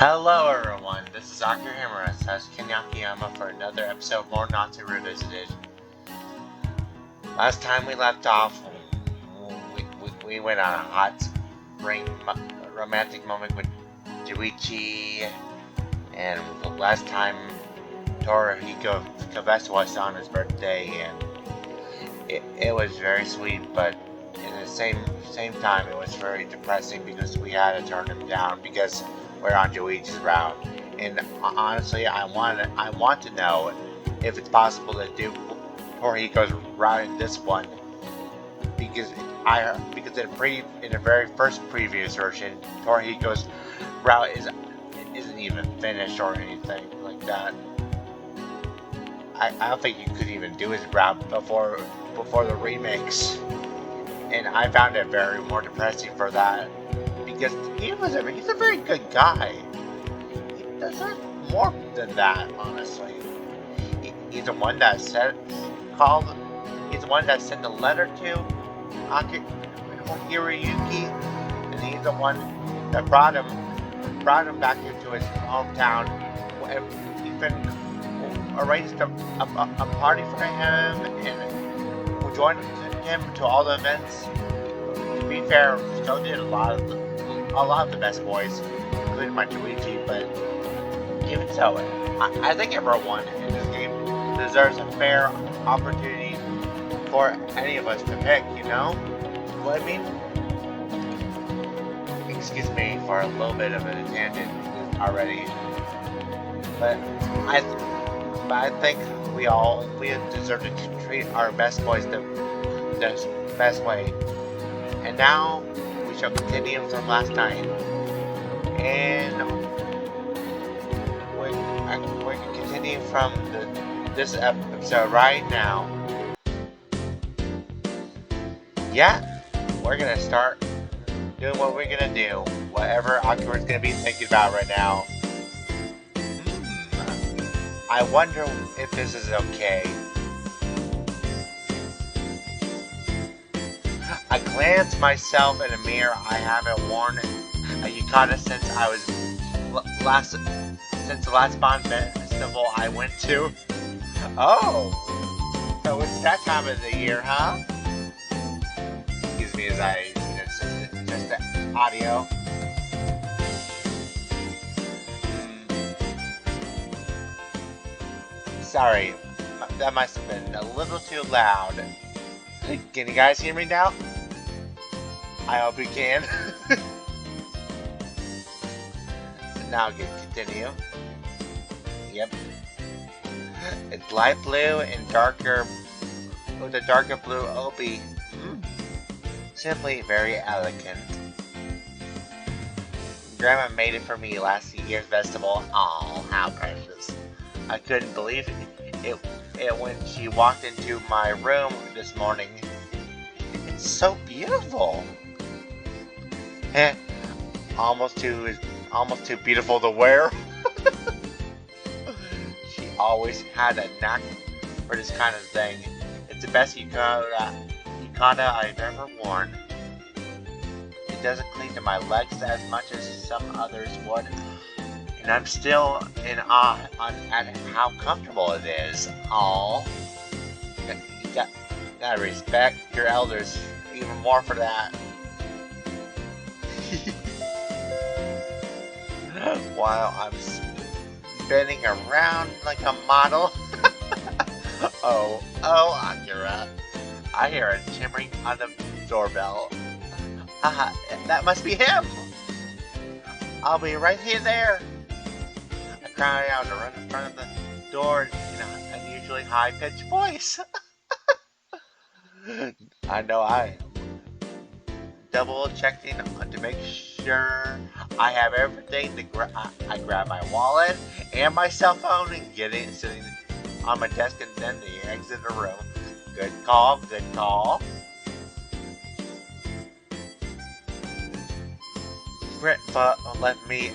Hello everyone, this is Dr. Hammer slash Kenyakiyama for another episode of Morenatsu Revisited. Last time we left off, we went on a hot spring romantic moment with Juuichi, and last time Torihiko confessed to us on his birthday, and it was very sweet, but in the same time it was very depressing because we had to turn him down because we're on Juuichi's route. And honestly, I want to know if it's possible to do Torihiko's route in this one, because in the very first previous version, Torihiko's route isn't even finished or anything like that. I don't think you could even do his route before the remakes, and I found it very more depressing for that, because he's a very good guy. He deserves more than that, honestly. He's the one that he's the one that sent the letter to Hiroyuki, and he's the one that brought him back into his hometown. Even arranged a party for him and joined him to all the events. To be fair, so did a lot of the best boys, including my Juuichi, but even so, I think everyone in this game deserves a fair opportunity for any of us to pick, you know? What I mean? Excuse me for a little bit of a tangent already, but I think we deserve to treat our best boys the best way. And now we shall continue from last night, and we're going to continue from this episode right now. Yeah, we're going to start doing what we're going to do, whatever Akira's going to be thinking about right now. I wonder if this is okay. I glance myself in a mirror. I haven't worn a yukata since the last Bond festival I went to. Oh, so it's that time of the year, huh? Excuse me as I just the audio. Sorry, that must have been a little too loud. Can you guys hear me now? I hope you can. Now I can continue. Yep. It's light blue and darker with a darker blue obi. Simply very elegant. Grandma made it for me last year's festival. Oh, how precious. I couldn't believe it when she walked into my room this morning. It's so beautiful. Almost too beautiful to wear. She always had a knack for this kind of thing. It's the best yukata I've ever worn. It doesn't cling to my legs as much as some others would, and I'm still in awe at how comfortable it is. Aww. You gotta respect your elders even more for that. While I'm spinning around like a model. Oh, Akira. I hear a chimmering on the doorbell. Haha, that must be him. I'll be right there. I cry out and run in front of the door in an unusually high-pitched voice. I know I double-checking to make sure I have everything. I grab my wallet and my cell phone and get it sitting on my desk, and then they exit the room. Good call, good call. Brentfoot left me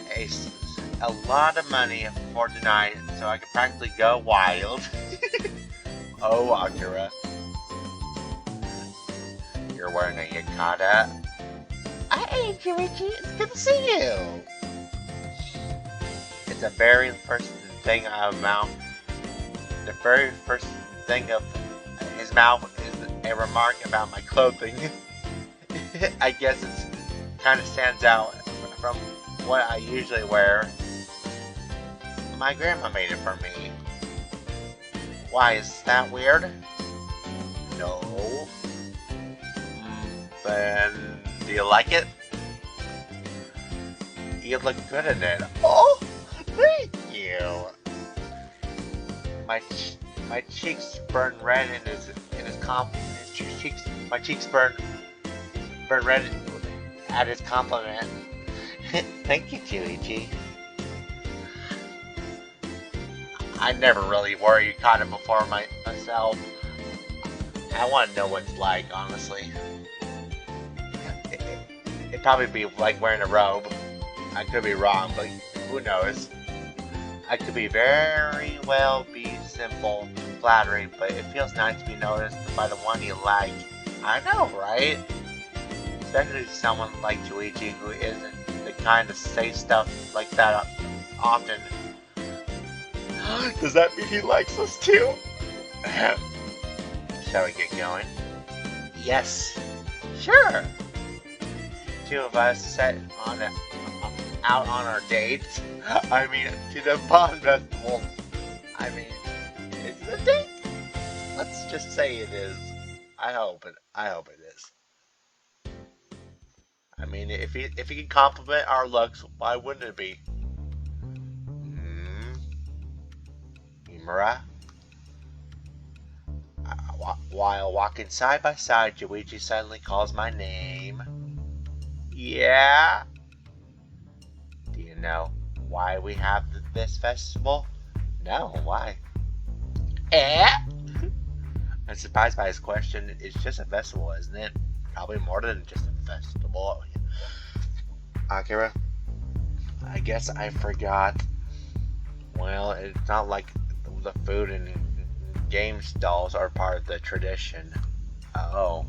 a lot of money for tonight, so I can practically go wild. Oh, Akira. You're wearing a yukata. Hey, Juuichi, it's good to see you. it's the very first thing out of mouth. The very first thing of his mouth is a remark about my clothing. I guess it kind of stands out from what I usually wear. My grandma made it for me. Why, is that weird? No. Then, do you like it? You look good in it. Oh, thank you. My cheeks burn red in his cheeks. My cheeks burn red at his compliment. Thank you, Juuichi. I never really wore a yukata before myself. I want to know what it's like, honestly. It'd probably be like wearing a robe. I could be wrong, but who knows? I could be very well be simple, flattering, but it feels nice to be noticed by the one you like. I know, right? Especially someone like Juuichi, who isn't the kind to say stuff like that often. Does that mean he likes us too? Shall we get going? Yes. Sure. Two of us set on out on our dates. I mean, to the Bond Festival. I mean, is it a date? Let's just say it is. I hope it is. I mean, if he can compliment our looks, why wouldn't it be? Imura? While walking side by side, Juuichi suddenly calls my name. Yeah? Do you know why we have this festival? No, why? I'm surprised by his question. It's just a festival, isn't it? Probably more than just a festival. Akira, I guess I forgot. Well, it's not like the food and game stalls are part of the tradition. Oh,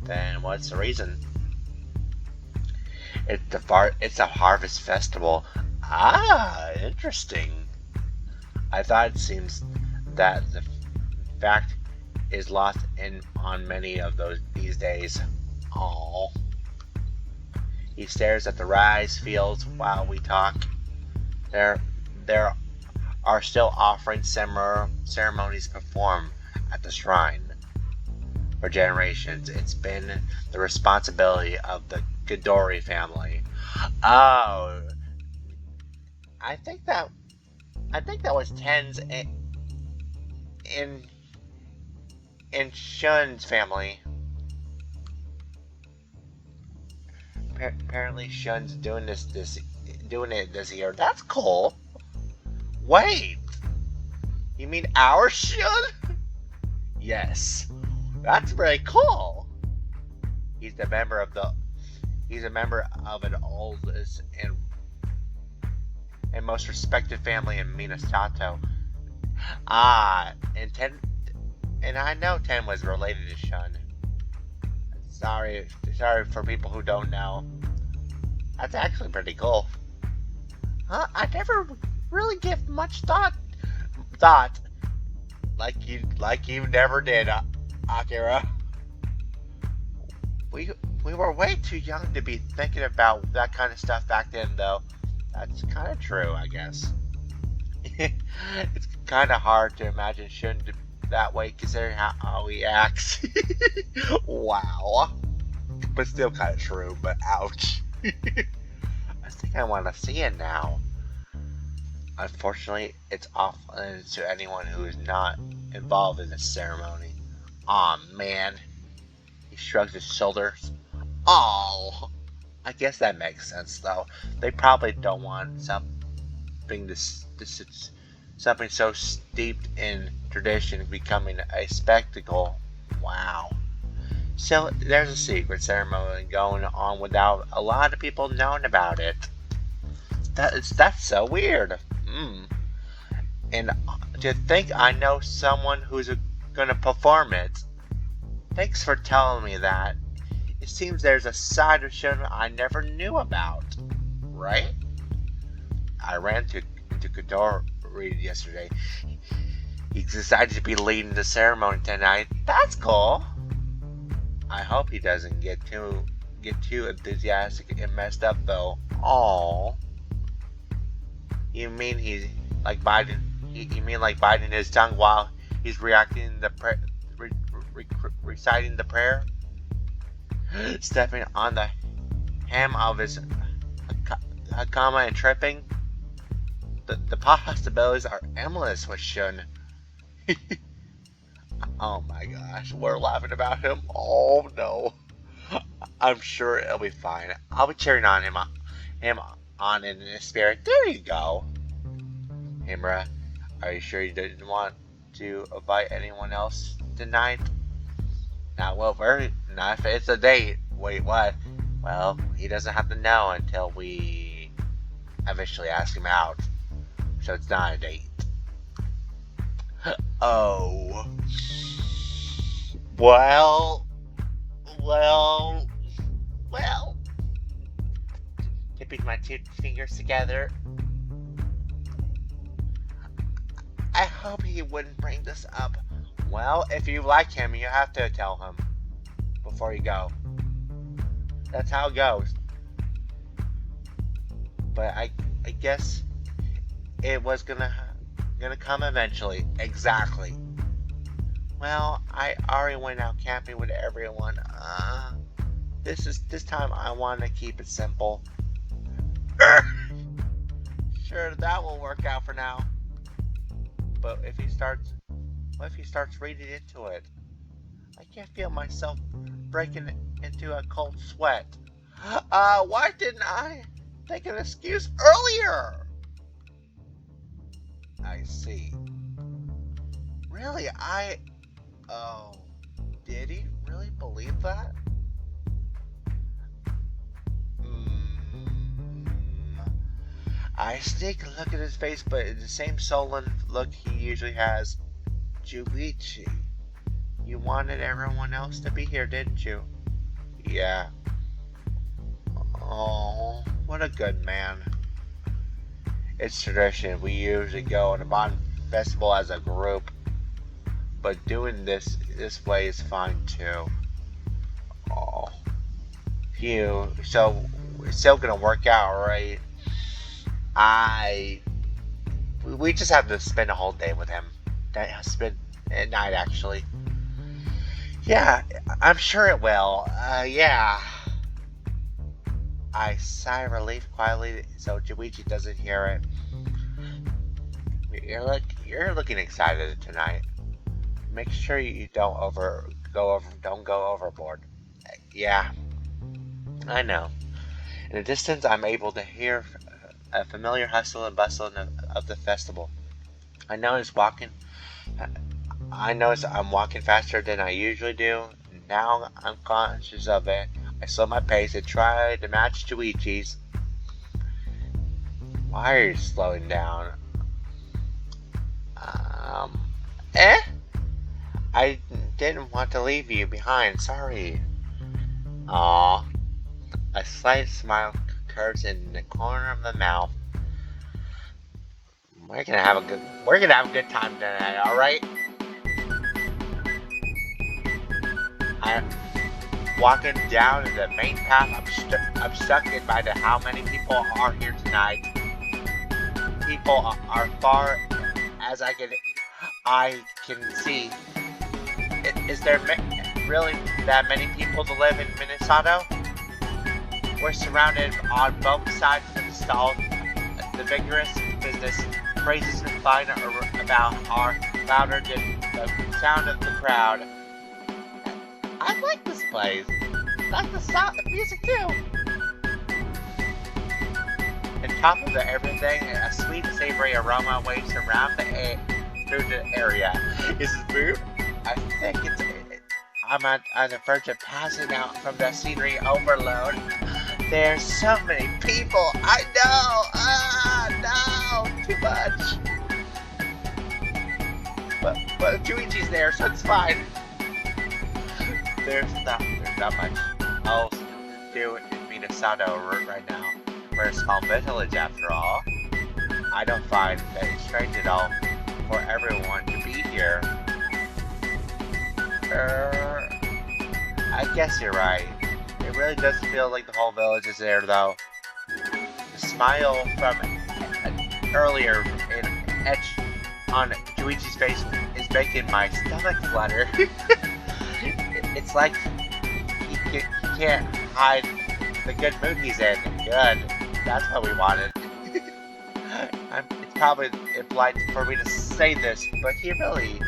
then what's the reason? It's a harvest festival. Ah, interesting. I thought it seems that the fact is lost on many of these days. Oh. He stares at the rice fields while we talk. There are still offering ceremonies performed at the shrine. For generations, it's been the responsibility of the Midori family. Oh, I think that was Ten's in Shun's family. Apparently, Shun's doing it this year. That's cool. Wait, you mean our Shun? Yes, that's very cool. He's a member of an oldest and most respected family in Minasato. And I know Ten was related to Shun. Sorry for people who don't know. That's actually pretty cool. Huh? I never really give much thought. Like you never did, Akira. We were way too young to be thinking about that kind of stuff back then, though. That's kind of true, I guess. It's kind of hard to imagine Shun that way, considering how he acts. Wow. But still kind of true, but ouch. I think I want to see it now. Unfortunately, it's off to anyone who is not involved in the ceremony. Aw, man. He shrugs his shoulders. Oh, I guess that makes sense, though. They probably don't want something so steeped in tradition becoming a spectacle. Wow. So there's a secret ceremony going on without a lot of people knowing about it. That's so weird. And to think I know someone who's gonna perform it. Thanks for telling me that. It seems there's a side of Shun I never knew about. Right? I ran into to Kodori yesterday. He's decided to be leading the ceremony tonight. That's cool. I hope he doesn't get too enthusiastic and messed up though. Aww. You mean he's like biting? You mean like biting his tongue while he's reciting the prayer, stepping on the hem of his hakama and tripping? The possibilities are endless with Shun. Oh my gosh, we're laughing about him. Oh no. I'm sure it'll be fine. I'll be cheering on him on in his spirit. There you go. Himura, are you sure you didn't want to invite anyone else tonight? Not if it's a date. Wait, what? Well, he doesn't have to know until we eventually ask him out. So it's not a date. Oh. Well. Tipping my two fingers together. I hope he wouldn't bring this up. Well, if you like him, you have to tell him before you go. That's how it goes. But I guess it was gonna come eventually. Exactly. Well, I already went out camping with everyone. This time I want to keep it simple. Sure, that will work out for now. But what if he starts reading into it? I can't feel myself breaking into a cold sweat. Why didn't I think of an excuse earlier? I see. Really, oh, did he really believe that? I sneak a look at his face, but it's the same sullen look he usually has. Juuichi, you wanted everyone else to be here, didn't you? Yeah. Oh, what a good man. It's tradition. We usually go on a bond festival as a group, but doing this way is fine too. Oh, phew. So it's still gonna work out, right? We just have to spend a whole day with him. Spend at night, actually. Yeah, I'm sure it will. Yeah. I sigh relief quietly so Juuichi doesn't hear it. You're looking excited tonight. Make sure you don't go overboard. Yeah, I know. In the distance, I'm able to hear a familiar hustle and bustle of the festival. I notice I'm walking faster than I usually do. Now I'm conscious of it. I slow my pace and try to match Juuichi's. Why are you slowing down? I didn't want to leave you behind. Sorry. Aw. A slight smile curves in the corner of the mouth. We're gonna have a good time tonight, alright? I'm walking down the main path. I'm stuck in by how many people are here tonight. People are far as I can see. Is there really that many people to live in Minnesota? We're surrounded on both sides of the stall. The vigorous business phrases and flying about are louder than the sound of the crowd. I like this place. Like the music too. On top of everything, a sweet, savory aroma waves around through the area. Is this food? I think I'm on the verge of passing out from the scenery overload. There's so many people. I know. No, too much. But Juuichi's there, so it's fine. There's not much else to do in Minnesota right now. We're a small village after all. I don't find that it's strange at all for everyone to be here. I guess you're right. It really does feel like the whole village is there, though. The smile from earlier etched on Juuichi's face is making my stomach flutter. It's like he can't hide the good mood he's in. Good. That's what we wanted. It's probably impolite for me to say this, but he's really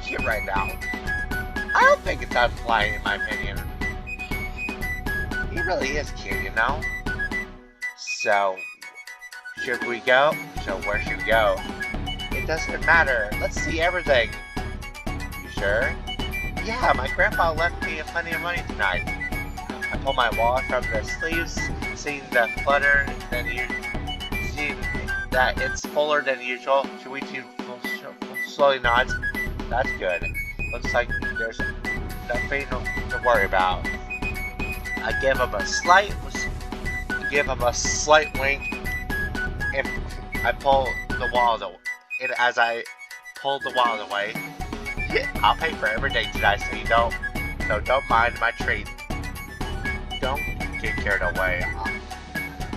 cute right now. I don't think it's impolite in my opinion. He really is cute, you know? So, should we go? So where should we go? It doesn't matter. Let's see everything. You sure? Yeah, my grandpa left me plenty of money tonight. I pulled my wallet from the sleeves, seeing the flutter, seeing that it's fuller than usual. Juuichi slowly nods. That's good. Looks like there's nothing to worry about. I give him a slight wink, and I pull the wallet away. As I pull the wallet away, I'll pay for every day tonight, so don't mind my treat. Don't get carried away.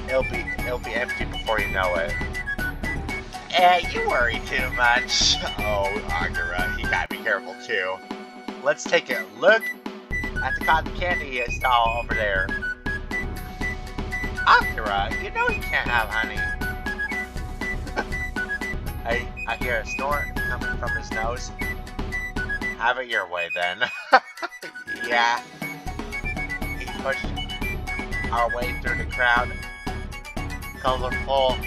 It'll be empty before you know it. You worry too much. Oh, Akira, you gotta be careful too. Let's take a look at the cotton candy stall over there. Akira, you know you can't have honey. I hear a snort coming from his nose. Have it your way then. Yeah. He pushed our way through the crowd. Colorful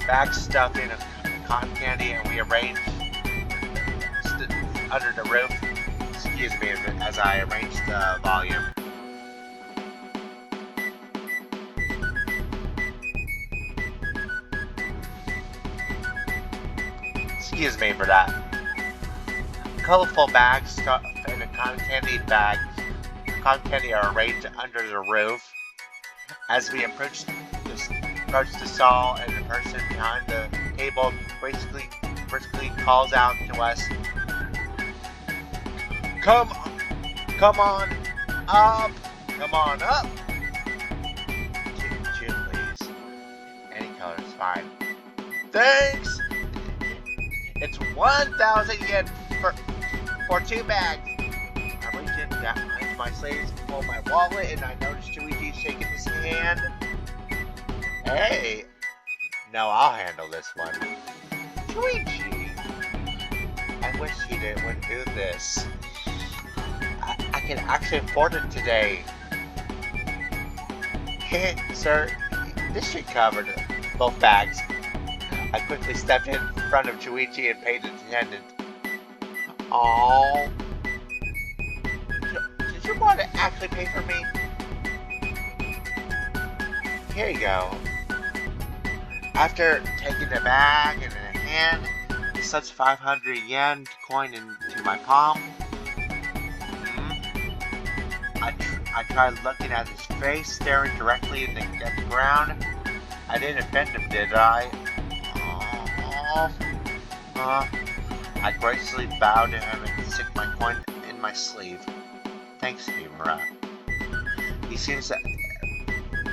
bag stuffing of cotton candy, and we arranged under the roof. Excuse me as I arranged the volume. Excuse me for that. Colorful bags stuffed in a cotton candy bag. Cotton candy are arranged under the roof. As we approach the stall, and the person behind the table briskly calls out to us, Come on up! Come on up! Two, please. Any color is fine. Thanks! It's 1,000 yen for 2 bags. I reach into my sleeves, pull my wallet, and I notice Juuichi shaking his hand. Hey! No, I'll handle this one. Juuichi! I wish you wouldn't do this. I can actually afford it today. Sir, this should cover both bags. I quickly stepped in front of Juuichi and paid attention. Aww. Did you want to actually pay for me? Here you go. After taking the bag in a hand, he slips 500 yen coin into my palm. I tried looking at his face, staring directly at the ground. I didn't offend him, did I? I gracefully bowed to him and stuck my coin in my sleeve. Thanks, Himura. He seems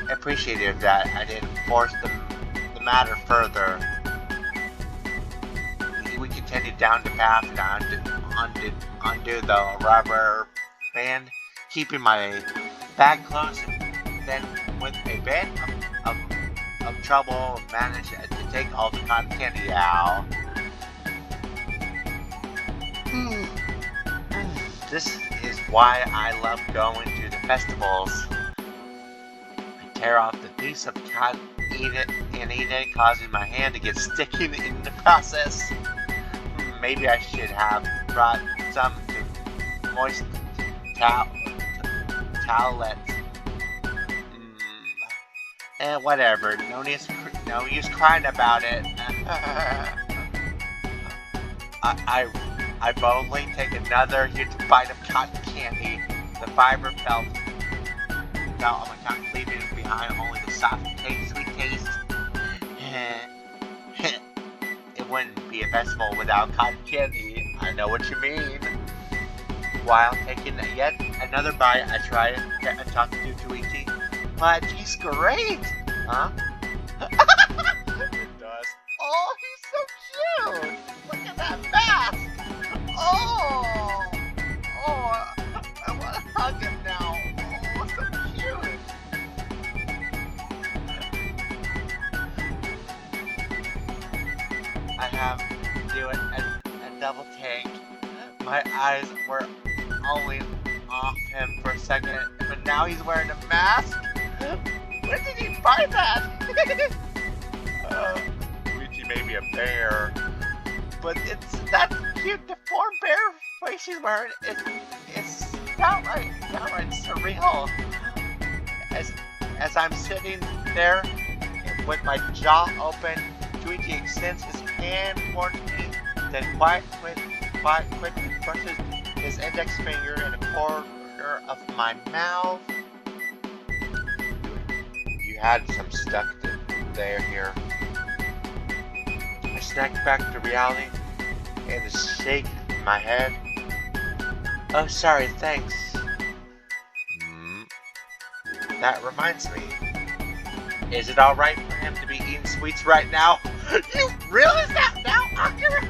appreciative that I didn't force the matter further. We continued down the path and undo the rubber band, keeping my bag closed. Then, with a bit of trouble, managed to take all the cotton candy out. This is why I love going to the festivals. I tear off the piece of cotton, eat it, causing my hand to get sticky in the process. Maybe I should have brought some to moist towelettes. Whatever. No use crying about it. I boldly take another huge bite of cotton candy. The fiber felt without all my tongue leaving behind only the soft taste, sweet taste. It wouldn't be a festival without cotton candy. I know what you mean. While taking yet another bite, I tried and talked to Juuichi. But he's great! Huh? It does. Oh, he's so cute! Look at that mask! Oh! Oh, I want to hug him now. Oh, so cute! I have to do it a double take. My eyes were only off him for a second, but now he's wearing a mask? Where did he buy that? Juuichi may be a bear, but it's that cute deformed bear face she's wearing. It's downright surreal. As I'm sitting there with my jaw open, Juuichi extends his hand towards me, then quietly brushes his index finger in a corner of my mouth. You had some stuff there here. I snapped back to reality and shake my head. Oh, sorry, thanks. That reminds me. Is it alright for him to be eating sweets right now? You realize that now, Akira?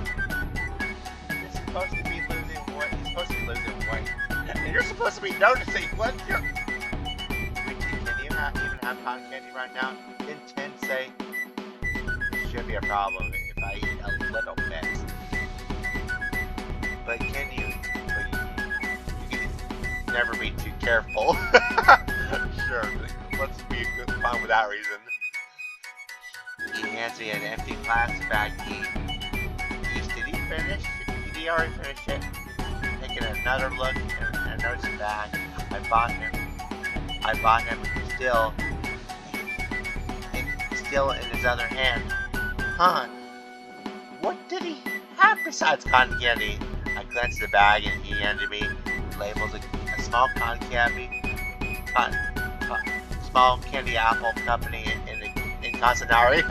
You're supposed to be losing weight. He's supposed to be losing weight. And you're supposed to be noticing what you're... Can you even have cotton candy right now? Didn't Tin say it should be a problem if I eat a little bit? But can you can never be too careful. Sure, let's be fun with that reason. He hands me an empty plastic bag. Did he finish? Did he already finish it? Taking another look and I noticed the bag. I bought him still in his other hand. Huh? What did he have besides cotton candy? I glanced at the bag and he handed me labeled a small cotton candy, small candy apple company in Tsundere.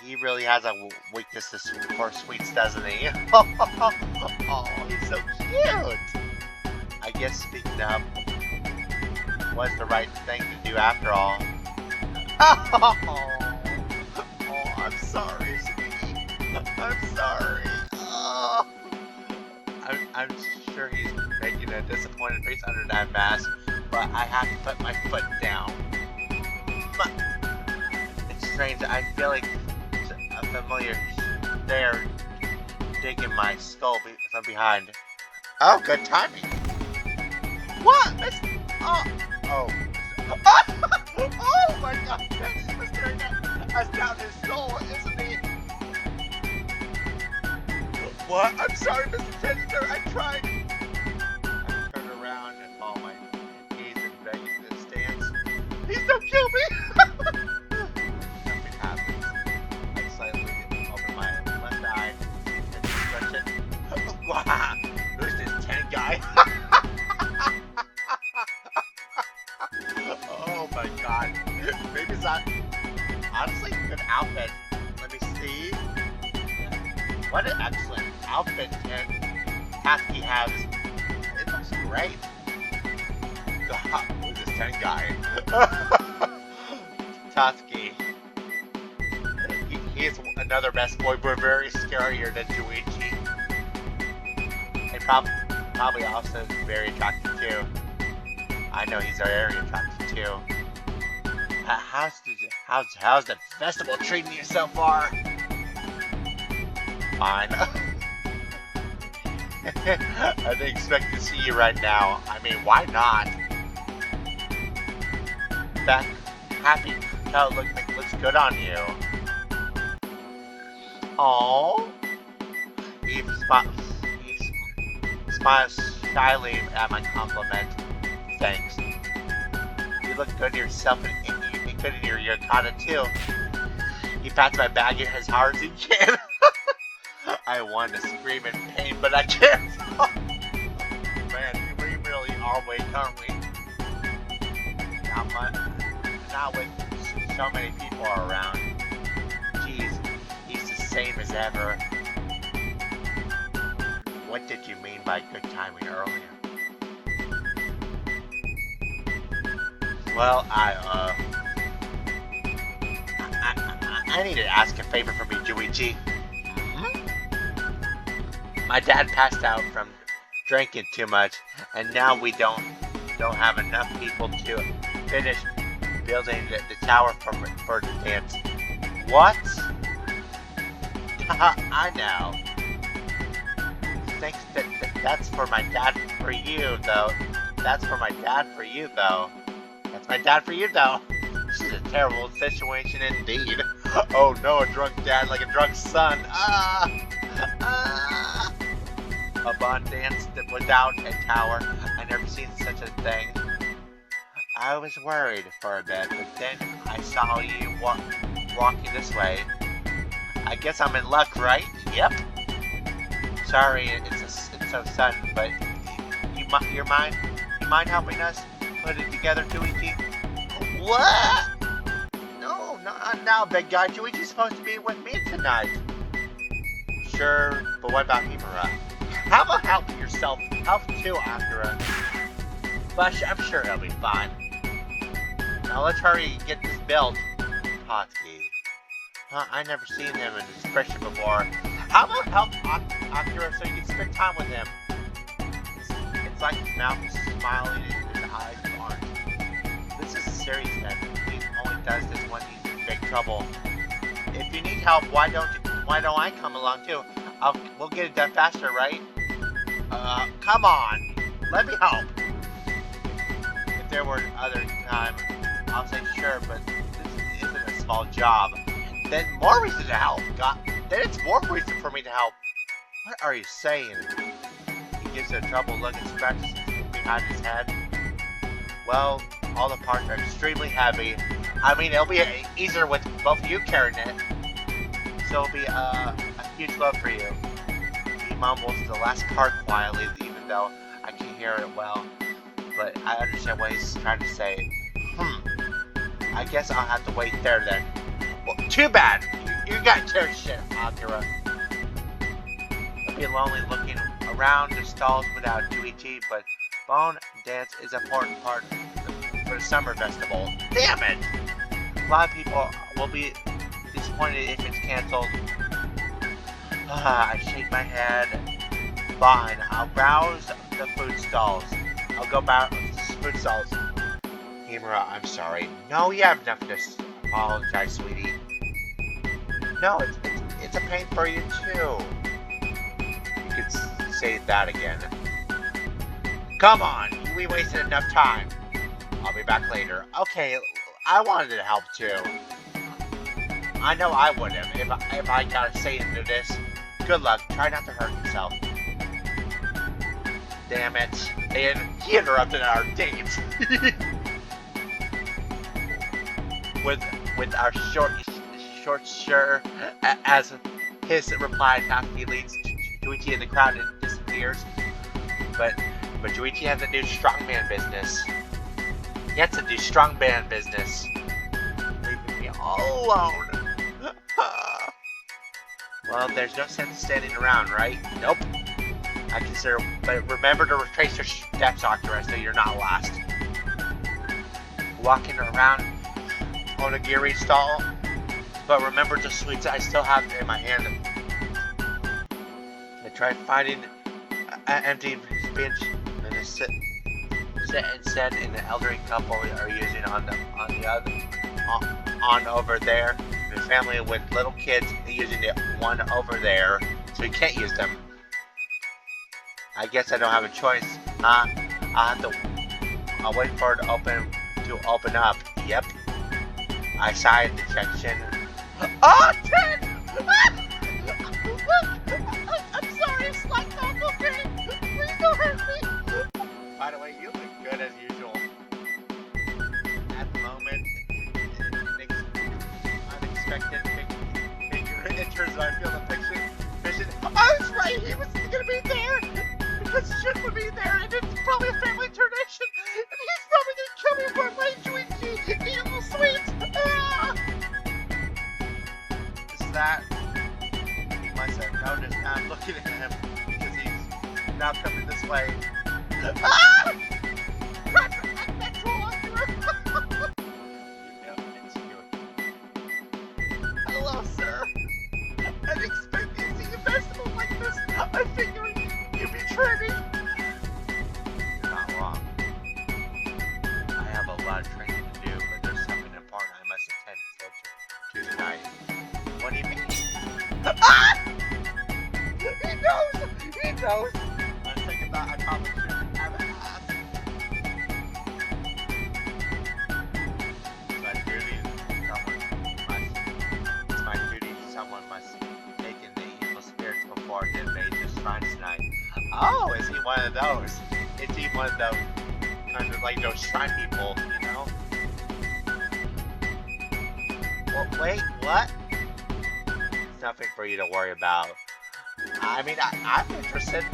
He really has a weakness for sweets, doesn't he? Oh, he's so cute. I guess speaking up was the right thing to do after all. Oh, I'm sorry, sweetie. I'm sorry. Oh. I'm sure he's making a disappointed face under that mask, but I have to put my foot down. It's strange. I feel like a familiar there digging my skull from behind. Oh, good timing. What? Oh. Oh my God! He's staring at us down his soul, isn't he? What? I'm sorry, Mr. Chester. I tried. I turned around and fall on my knees and begging to stance. Please don't kill me! Nothing happens. I slightly open my left eye and stretch it. Wow! Who's this 10 guy? Oh my God. Maybe it's not. Honestly, good outfit. Let me see. What an excellent outfit Tatsuki has. It looks great. God, who's this 10 guy? Tatsuki. He is another best boy, but very scarier than Juuichi. And probably also very attractive too. I know he's very attractive too. How's the festival treating you so far? Fine. I didn't expect to see you right now. I mean, why not? That happy coat looks good on you. Aww. He smiles shyly at my compliment. Thanks. You look good to yourself and good in your yukata too. He pats my bag as hard as he can. I want to scream in pain, but I can't. Man, we really are weak, aren't we? not with so many people around. Jeez, he's the same as ever. What did you mean by good timing earlier? Well, I need to ask a favor from you, Juuichi. My dad passed out from drinking too much, and now we don't have enough people to finish building the tower for the dance. What? I know. Thanks. That's for my dad for you, though. That's for my dad for you, though. That's my dad for you, though. This is a terrible situation indeed. Oh no, a drunk dad like a drunk son. A bond dance without a tower. I never seen such a thing. I was worried for a bit, but then I saw you walking this way. I guess I'm in luck, right? Yep. Sorry, it's so sudden, but you mind helping us put it together, Juuichi? What? No, not now, big guy. Juuichi's supposed to be with me tonight. Sure, but what about Himura? How about help yourself? Help too, Akira. But I'm sure he'll be fine. Now let's hurry and get this built. Potski. I never seen him in this expression before. How about help Akira so you can spend time with him? It's like his mouth is smiling and his eyes aren't. This is serious then. He only does this when he's in big trouble. If you need help, why don't I come along too? We'll get it done faster, right? Come on. Let me help. If there were other time, I'll say sure, but this isn't a small job. Then more reason to help. Then it's more reason for me to help. What are you saying? He gives a troubled look and scratches behind his head. Well, all the parts are extremely heavy. I mean, it'll be easier with both of you carrying it. So it'll be a huge load for you. He mumbles the last part quietly, even though I can't hear it well. But I understand what he's trying to say. I guess I'll have to wait there then. Well, too bad. You got your shit, Akira. It'll be lonely looking around the stalls without Juuichi, but Bone Dance is an important part for the summer festival. Damn it! A lot of people will be disappointed if it's canceled. I shake my head. Fine, I'll browse the food stalls. I'll go browse the food stalls. Himura, I'm sorry. No, you have nothing to apologize, sweetie. No, it's a pain for you too. You could say that again. Come on, we wasted enough time. I'll be back later. Okay, I wanted to help too. I know I would have if I got a say into this. Good luck. Try not to hurt yourself. Damn it! And he interrupted our date. with our short sure as his reply after he leads Juuichi in the crowd and disappears. But Juuichi has to do strongman business. He has to do strongman business. Leaving me all alone. Well, there's no sense standing around, right? Nope. I consider, but remember to retrace your steps, Akira, so you're not lost. Walking around Onigiri stall, but remember the sweets I still have in my hand. I tried finding an empty bench and a sit and said an elderly couple are using on over there. The family with little kids using the one over there, so we can't use them. I guess I don't have a choice. I'll wait for it to open up. Yep. I sighed the section. Oh, Ted! I'm sorry, it's like that, okay? Please don't hurt me. By the way, you look good as usual. At the moment, unexpected figure enters my field of vision. I was right, he was gonna be there! Because Shit would be there, and it's probably a family tradition, and he's probably gonna kill me for playing Juuichi! looking at him because he's now coming this way. Ah! Hello, sir. I didn't expect to see a festival like this. I figured you'd be training. You're not wrong. I have a lot of training to do, but there's something important I must attend to tonight. What do you mean? Ah! He knows! He knows! I think about I probably shouldn't have asked. Someone must take in the evil spirits before they invade the shrine tonight. Oh, is he one of those? Is he one of those kind of like those shrine people, you know? Well, wait, what? It's nothing for you to worry about. I mean, I'm interested.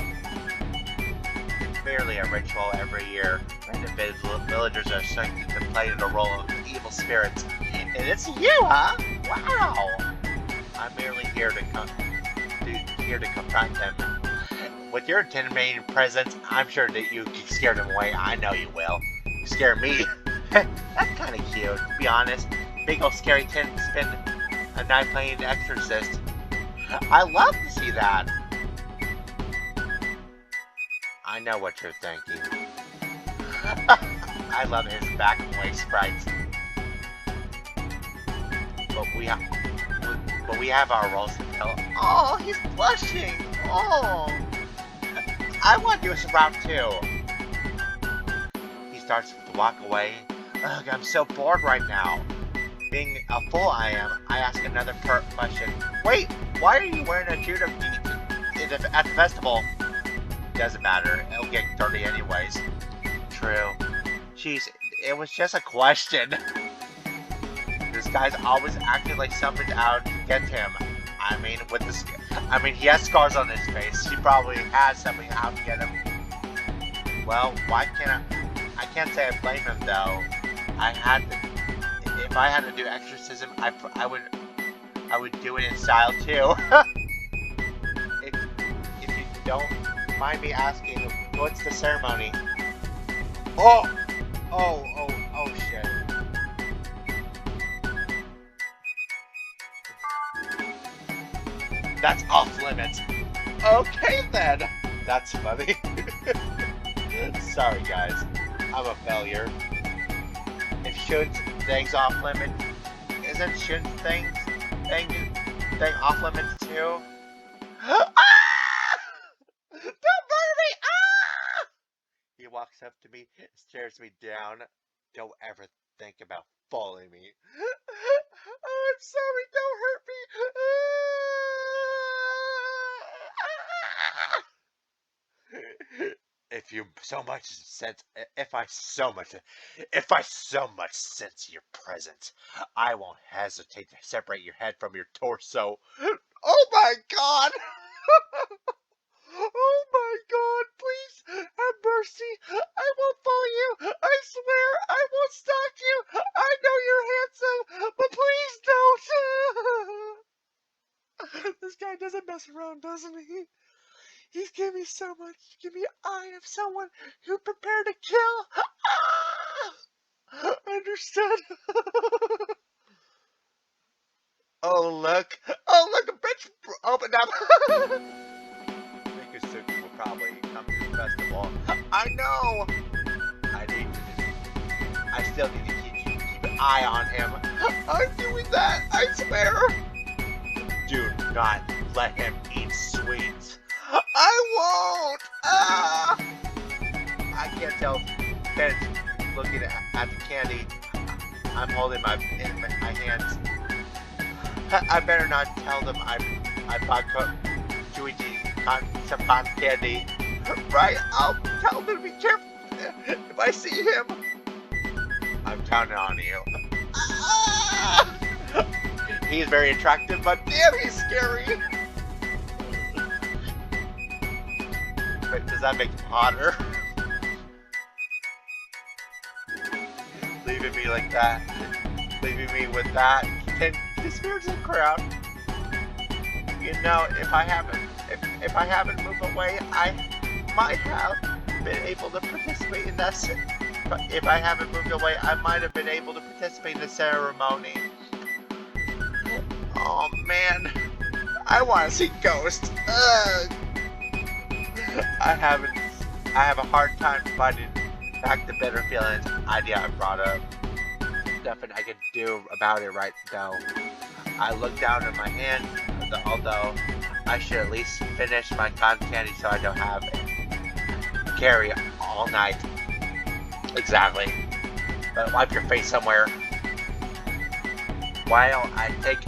It's merely a ritual every year. Random villagers are expected to play the role of evil spirits. And it's you, huh? Wow! I'm merely here to confront them. With your intimidating presence, I'm sure that you can scare them away. I know you will. You scare me. That's kind of cute, to be honest. Big old scary tin spend a night playing the exorcist. I love to see that. I know what you're thinking. I love his back and way sprites. But we have our roles to fill. Oh, he's blushing. Oh, I want to do this round too. He starts to walk away. Ugh, I'm so bored right now. Being a fool I am, I ask another question. Wait, why are you wearing a judo gi at the festival? Doesn't matter. It'll get dirty anyways. True. Jeez, it was just a question. This guy's always acting like something's out to get him. I mean, he has scars on his face. He probably has something out to get him. Well, why can't I can't say I blame him though. If I had to do exorcism, I would do it in style too. if you don't mind me asking, what's the ceremony? Oh shit. That's off limits. Okay then. That's funny. Sorry guys, I'm a failure. If shouldn't things off limits, isn't shouldn't thing off limits too? Ah! Don't murder me! Ah! He walks up to me, stares me down. Don't ever think about following me. Oh, I'm sorry. Don't hurt me. If I so much sense your presence, I won't hesitate to separate your head from your torso. Oh my God! Oh my God! Please have mercy. I won't follow you. I swear I won't stalk you. I know you're handsome, but please don't. This guy doesn't mess around, doesn't he? He's giving me so much. Give me an eye of someone who prepared to kill. Ah! Understood. Oh look, a bitch opened up. Mikusuki will probably come to the festival. I know. I still need to keep an eye on him. I'm doing that. I swear. Do not let him eat sweets. I won't! Ah! I can't tell if Ben's looking at the candy I'm holding in my hands. I better not tell them I bought Juuichi some cotton candy. Right? I'll tell them to be careful if I see him. I'm counting on you. Ah! He's very attractive, but damn, he's scary. Does that make him hotter? Leaving me like that. Leaving me with that. Can the spirits in the crowd? You know, if if I haven't moved away, I might have been able to participate in that. If I haven't moved away, I might have been able to participate in the ceremony. Oh man, I want to see ghosts. Ugh. I have a hard time finding back the better feelings idea I brought up. Nothing I can do about it right now. I look down at my hand, although I should at least finish my cotton candy so I don't have it carry all night. Exactly. But wipe your face somewhere. While I take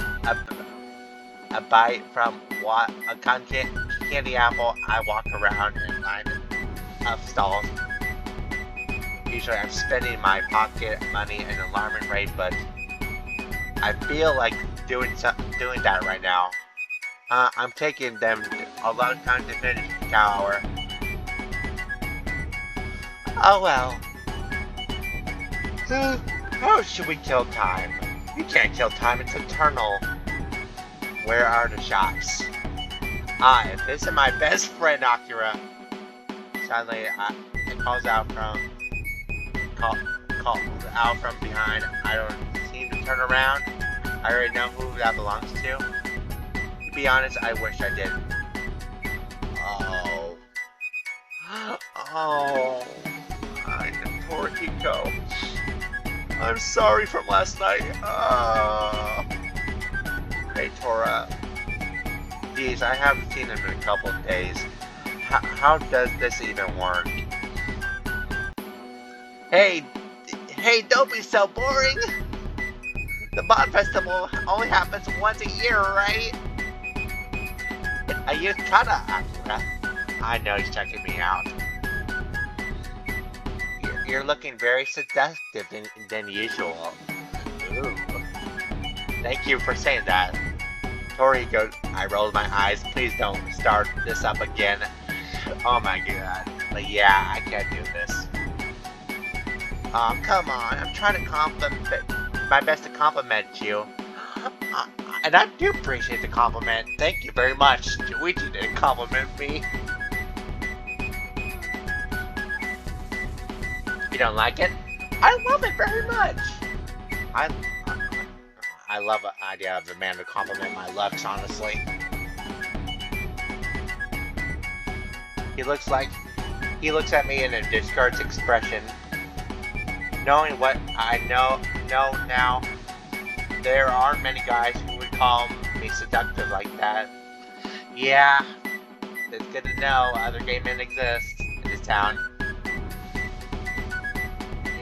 a bite from a cotton candy apple, I walk around and line of stalls. Usually I'm spending my pocket money at an alarming rate, but I feel like doing that right now. I'm taking them a long time to finish the tower. Oh well. How should we kill time? You can't kill time, it's eternal. Where are the shops? If this is my best friend Akira. Suddenly, it calls out from behind. I don't seem to turn around. I already know who that belongs to. To be honest, I wish I did. Oh, I'm Torihiko. I'm sorry from last night. Hey, Tora. Geez, I haven't seen him in a couple of days. How does this even work? Hey, don't be so boring! The Bond Festival only happens once a year, right? I use Kata, Akira. I know he's checking me out. You're looking very seductive than usual. Ooh. Thank you for saying that. Torihiko, I rolled my eyes. Please don't start this up again. Oh my god. But yeah, I can't do this. Oh, come on. I'm trying to my best to compliment you. And I do appreciate the compliment. Thank you very much. Juuichi didn't compliment me. You don't like it? I love it very much. I love the idea of a man to compliment my looks, honestly. He looks at me in a discouraged expression. Knowing what I know now, there aren't many guys who would call me seductive like that. Yeah, it's good to know other gay men exist in this town.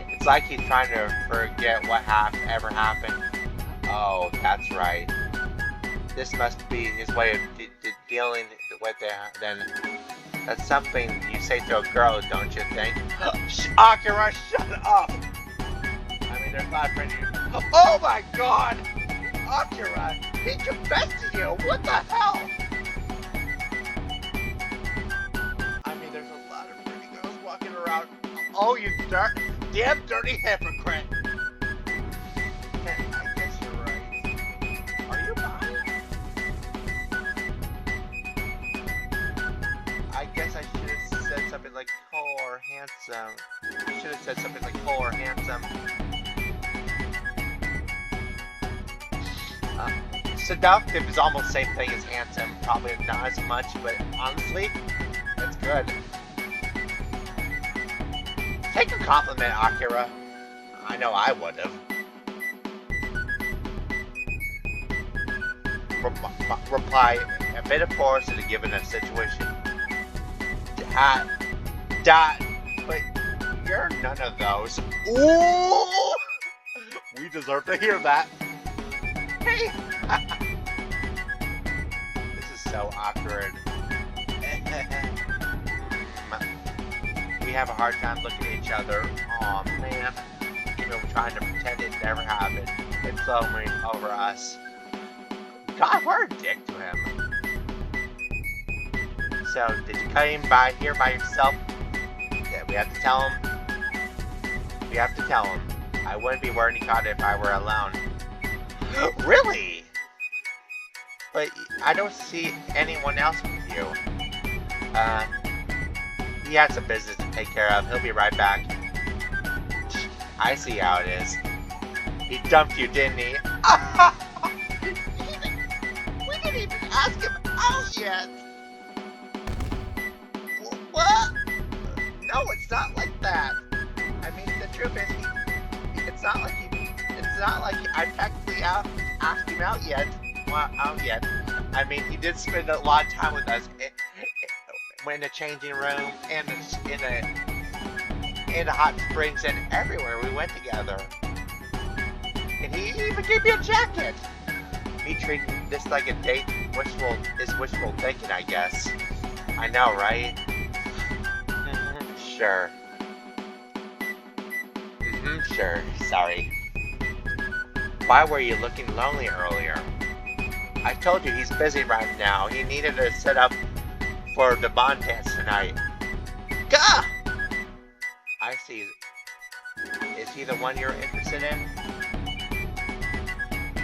It's like he's trying to forget what ever happened. Oh, that's right. This must be his way of dealing with it, then. That's something you say to a girl, don't you think? Akira, shut up! I mean, there's not for you. Oh my god! Akira, he confessed to you! What the hell? I mean, there's a lot of pretty girls walking around. Oh, you damn dirty hypocrite! I guess you're right. Are you mine? I guess I should have said something like tall or handsome. I should have said something like tall or handsome. Seductive is almost the same thing as handsome. Probably not as much, but honestly, it's good. Take a compliment, Akira. I know I would have. Reply a bit of force in a given situation. But you're none of those. Ooh! We deserve to hear that. Hey! This is so awkward. We have a hard time looking at each other. Aw, man. Even trying to pretend it never happened. It's lowering over us. God, we're a dick to him. So, did you come here by yourself? Yeah, we have to tell him. We have to tell him. I wouldn't be wearing Nikata if I were alone. Really? But I don't see anyone else with you. He had some business to take care of. He'll be right back. I see how it is. He dumped you, didn't he? We didn't even ask him out yet. What? No, it's not like that. I mean, the truth is, it's not like I technically asked him out yet. Well, out yet. I mean, he did spend a lot of time with us in the changing room and in the hot springs and everywhere we went together. And he even gave me a jacket. Me treating this like a date is wishful thinking, I guess. I know, right? Sure. Sure. Sorry. Why were you looking lonely earlier? I told you he's busy right now. He needed to set up for the bond dance tonight. Gah! I see. Is he the one you're interested in?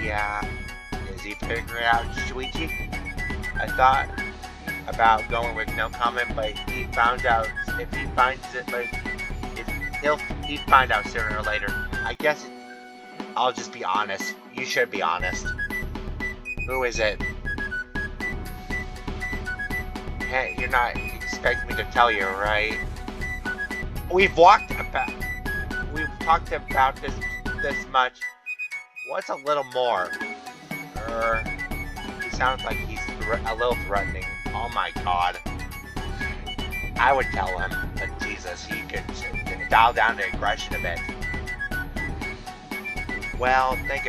Yeah. Is he figuring out Juuichi? I thought about going with no comment, but he found out if he finds it, but he'd find out sooner or later. I guess I'll just be honest. You should be honest. Who is it? Hey, you're not expecting me to tell you, right? We've talked about this much. What's a little more? He sounds like he's a little threatening. Oh my god. I would tell him, but Jesus, he could dial down the aggression a bit. Well, think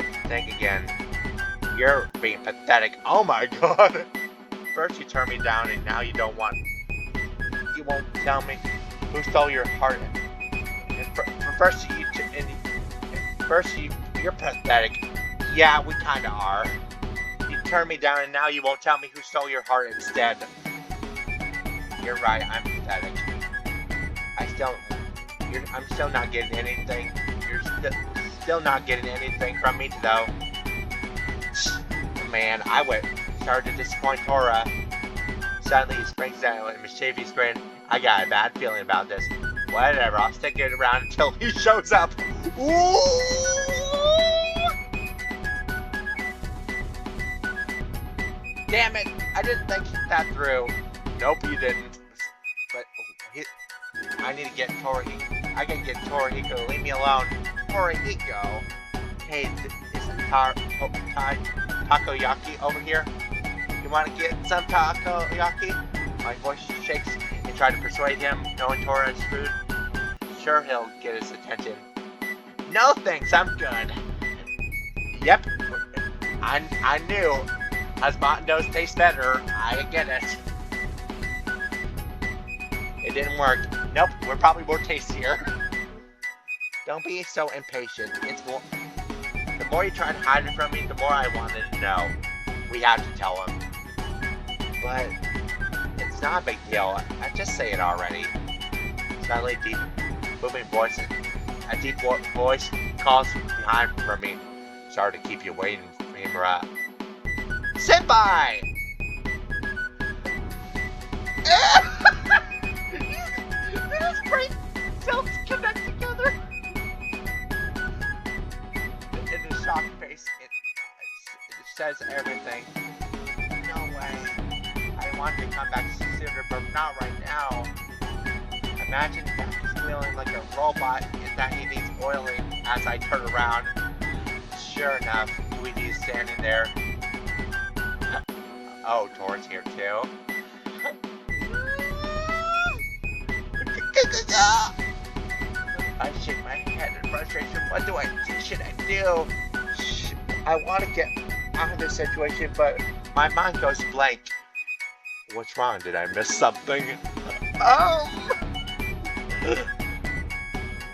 again. You're being pathetic. Oh my god. First you turned me down, and now you won't tell me who stole your heart. You're pathetic. Yeah, we kinda are. You turned me down, and now you won't tell me who stole your heart instead. You're right, I'm pathetic. I'm still not getting anything. You're still not getting anything from me, though. Man, I started to disappoint Tora. Suddenly he springs out with a mischievous grin. I got a bad feeling about this. Whatever, I'll stick it around until he shows up. Ooh! Damn it! I didn't think that through. Nope, you didn't. But I need to get Torihiko. I can get Torihiko. Leave me alone. Torihiko. Hey, isn't takoyaki over here? You want to get some takoyaki? My voice shakes and try to persuade him, knowing Tora's food. Sure, he'll get his attention. No thanks, I'm good. Yep, I knew. Osmondo's taste better. I get it. It didn't work. Nope, we're probably more tastier. Don't be so impatient. The more you try to hide it from me, the more I wanted to know. We have to tell him. But it's not a big deal. I just say it already. Suddenly, a deep voice calls behind from me. Sorry to keep you waiting, Mimura. Senpai! These brain cells connect together. In his shocked face, it says everything. No way. I want to come back sooner, but not right now. Imagine that he's feeling like a robot and that he needs oiling as I turn around. Sure enough, Juuichi is standing there. Oh, Tor's here too. I shake my head in frustration. What should I do? I want to get out of this situation, but my mind goes blank. What's wrong? Did I miss something?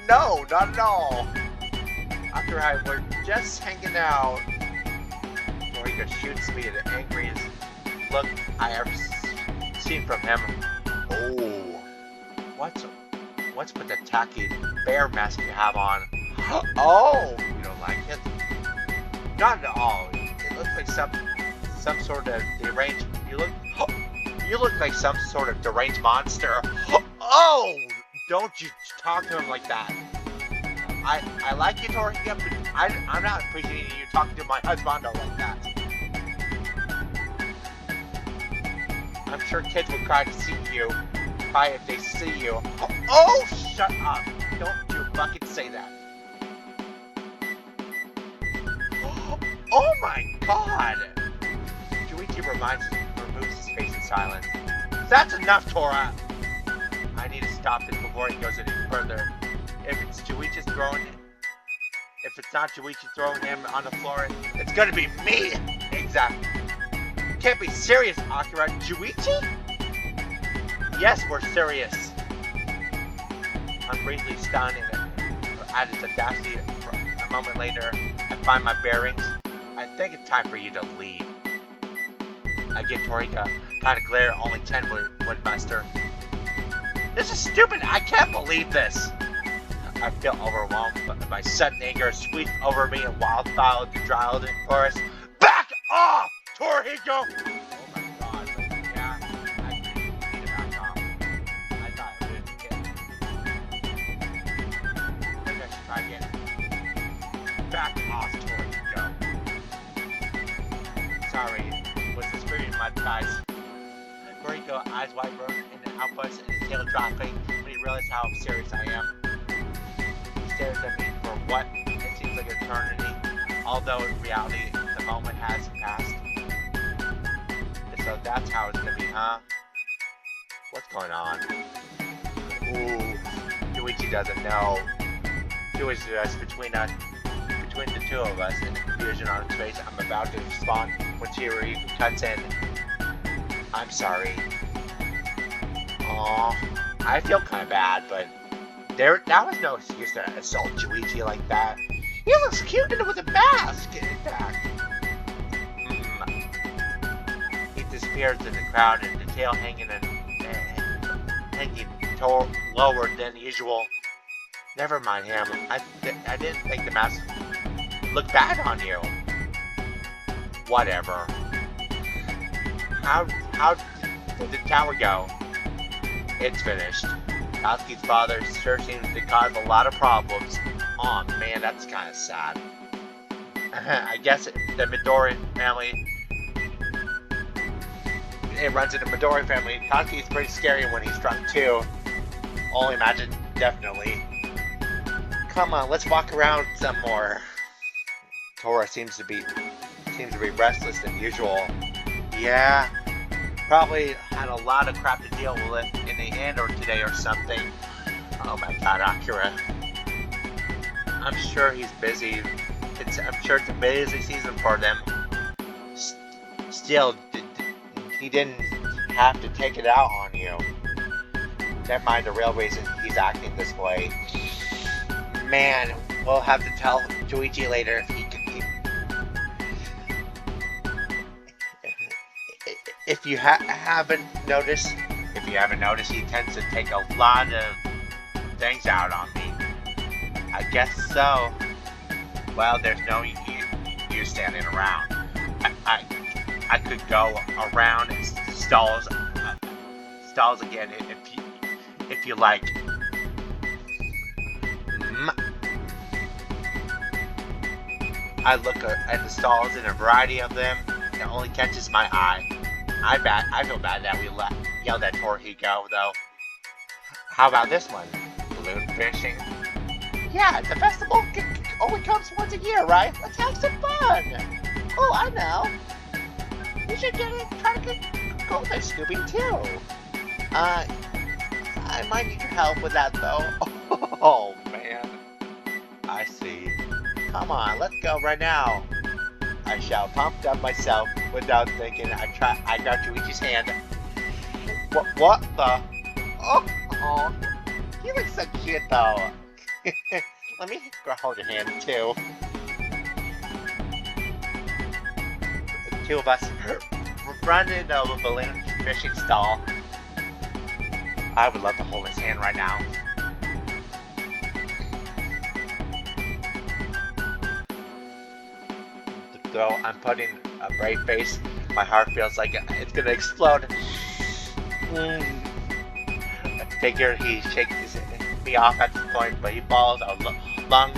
No, not at all. After I were just hanging out, Toriko shoots me the angriest look I ever seen from him. Oh, what's with the tacky bear mask you have on? Oh, you don't like it? Not at all. It looks like some sort of deranged. You You look like some sort of deranged monster. Oh! Don't you talk to him like that. I like you, Toriko, but I'm not appreciating you talking to my husbando like that. I'm sure kids would cry to see you. Cry if they see you. Oh, shut up. Don't you fucking say that. Oh my god. Juuichi removes his face in silence. That's enough, Tora. I need to stop this before he goes any further. If it's not Juuichi throwing him on the floor, it's gonna be me! Exactly. Can't be serious, Akira. Juuichi? Yes, we're serious. I'm briefly stunned at his audacity. A moment later, I find my bearings. I think it's time for you to leave. I give Toriko kind of glare only 10 would muster. This is stupid! I can't believe this! I feel overwhelmed by sudden anger sweeps over me in wildfire of the Dryland forest. Back off, Toriko! Oh my god, yeah, I need to back off. I thought I would get it. Maybe I should try again. Back off, Toriko. Sorry, was the spirit in my thighs. Toriko, eyes wide open in an outburst and his tail dropping when he realized how serious I am. Stares at me for what it seems like eternity, although in reality the moment has passed. So that's how it's gonna be, huh? What's going on? Ooh, Juuichi doesn't know. Juuichi does between the two of us, and the confusion on his face. I'm about to respond when Chihiro cuts in. I'm sorry. Aww, I feel kind of bad, but that was no excuse to assault Juuichi like that. He looks cute with a mask, in fact. He disappears in the crowd and the tail hanging lower than usual. Never mind him. I didn't think the mask looked bad on you. Whatever. How did the tower go? It's finished. Natsuki's father sure seems to cause a lot of problems. Aw, oh, man, that's kind of sad. I guess the Midori family... It runs in the Midori family. Natsuki's pretty scary when he's drunk, too. Only imagine, definitely. Come on, let's walk around some more. Tora seems to be restless than usual. Yeah. Probably had a lot of crap to deal with in the inn or today or something. Oh my god, Akira. I'm sure he's busy. I'm sure it's a busy season for them. Still, he didn't have to take it out on you. Never mind the real reason he's acting this way. Man, we'll have to tell Juuichi later if he can. If you haven't noticed, he tends to take a lot of things out on me. I guess so. Well, there's no use standing around. I could go around stalls again if you like. I look at the stalls and a variety of them. It only catches my eye. I feel bad that we yelled at Toriko, though. How about this one? Balloon fishing? Yeah, the festival only comes once a year, right? Let's have some fun! Oh, I know. You should try to get goldfish scooping, too. I might need your help with that, though. Oh, man. I see. Come on, let's go right now. I shout, pumped up myself without thinking. I grabbed Juichi's hand. What the? Oh, he looks so cute though. Let me hold your hand too. The two of us run into a balloon fishing stall. I would love to hold his hand right now. Though I'm putting a brave face, my heart feels like it's gonna explode. I figured he shakes me off at this point, but he follows along,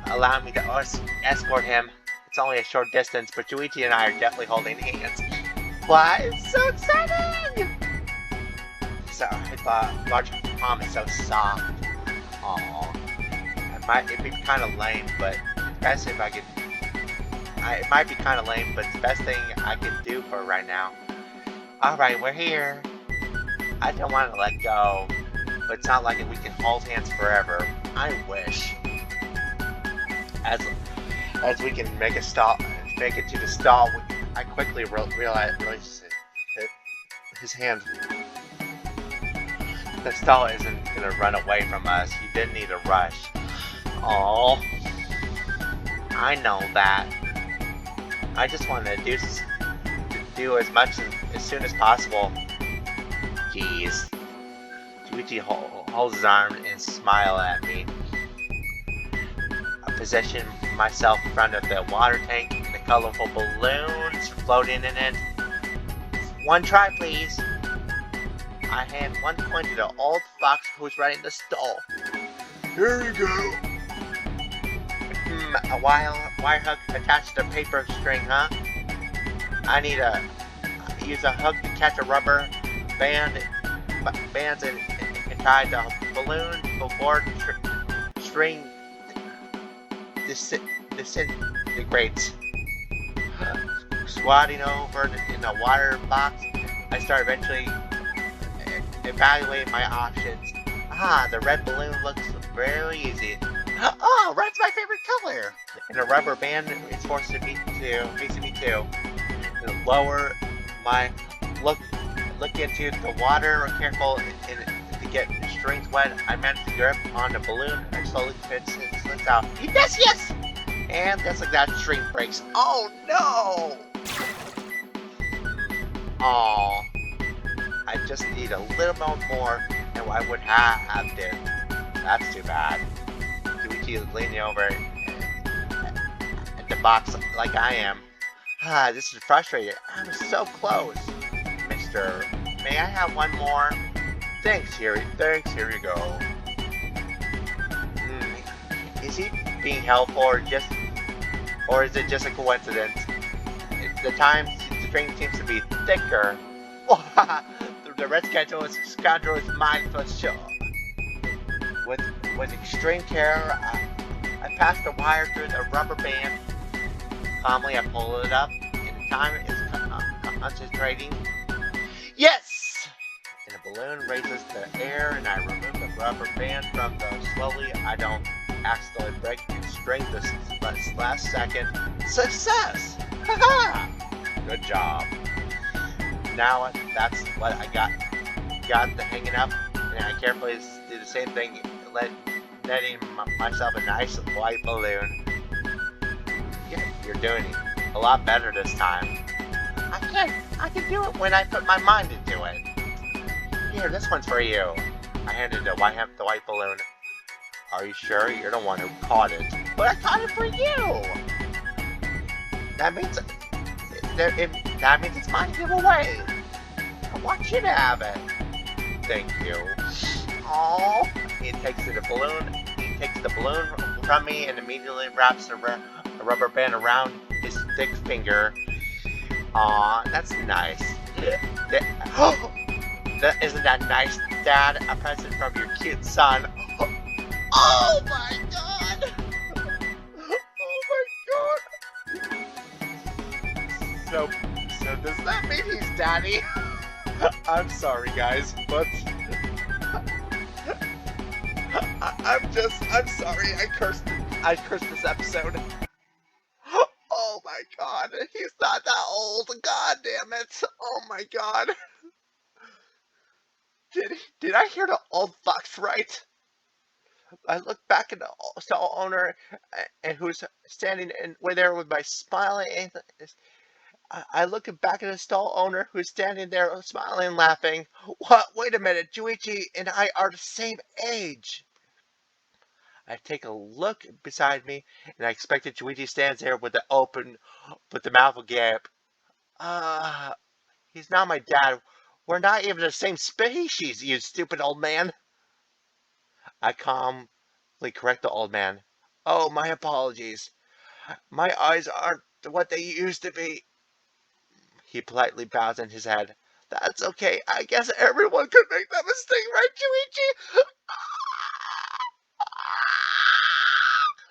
allowing me to escort him. It's only a short distance, but Juuichi and I are definitely holding hands. Why? It's so exciting! So I thought large palm is so soft. Aww. It'd be kind of lame, but best if I could. It might be kind of lame, but it's the best thing I can do for right now. All right, we're here. I don't want to let go, but it's not like we can hold hands forever. I wish. As we can make it to the stall, I quickly realized his hand. The stall isn't gonna run away from us. He didn't need a rush. Oh, I know that. I just want to do as much as soon as possible. Jeez. Juuichi holds his arm and smiles at me. I position myself in front of the water tank and the colorful balloons floating in it. One try, please. I hand one coin to the old fox who's running the stall. Here you go. A wire hook attached to paper string, huh? I need to use a hook to catch a rubber bands and tie the balloon before string disintegrates. Squatting over in the water box, I start eventually evaluating my options. The red balloon looks very easy. Oh, red's my favorite color! And the rubber band is facing me too. And lower my look into the water, careful to get strings wet. I managed to grip on the balloon and slowly slips out. Yes! And just like that, string breaks. Oh no! Oh, I just need a little bit more than I would have to. That's too bad. Juuichi is leaning over at the box like I am. This is frustrating. I'm so close. Mister, may I have one more? Thanks, here you go. Is he being helpful or is it just a coincidence? The string seems to be thicker. The red scoundrel is mine for sure. With extreme care, I pass the wire through the rubber band. Calmly, I pull it up, and the time is concentrating. Yes! And the balloon raises the air, and I remove the rubber band from slowly. I don't accidentally break and string this last second. Success! Haha! Good job. Now that's what I got the hanging up, and I carefully do the same thing, letting myself a nice white balloon. Yeah, you're doing it a lot better this time. I can do it when I put my mind into it. Here, this one's for you. I handed the white balloon. Are you sure you're the one who caught it? But I caught it for you. That means it's mine to give away. I want you to have it. Thank you. Oh, he takes the balloon from me and immediately wraps a rubber band around his thick finger. Aw, that's nice. Isn't that nice, Dad? A present from your cute son. Oh my god! Oh my god! So does that mean he's Daddy? I'm sorry, guys, but I'm sorry. I cursed this episode. Oh my god, he's not that old. God damn it! Oh my god. Did I hear the old fox right? I look back at the stall owner and who's standing there with my smiling. I look back at the stall owner who's standing there smiling and laughing. What? Wait a minute, Juuichi and I are the same age. I take a look beside me, and I expect that Juuichi stands there with the mouth agape. He's not my dad. We're not even the same species, you stupid old man. I calmly correct the old man. Oh, my apologies. My eyes aren't what they used to be. He politely bows in his head. That's okay. I guess everyone could make that mistake, right, Juichi?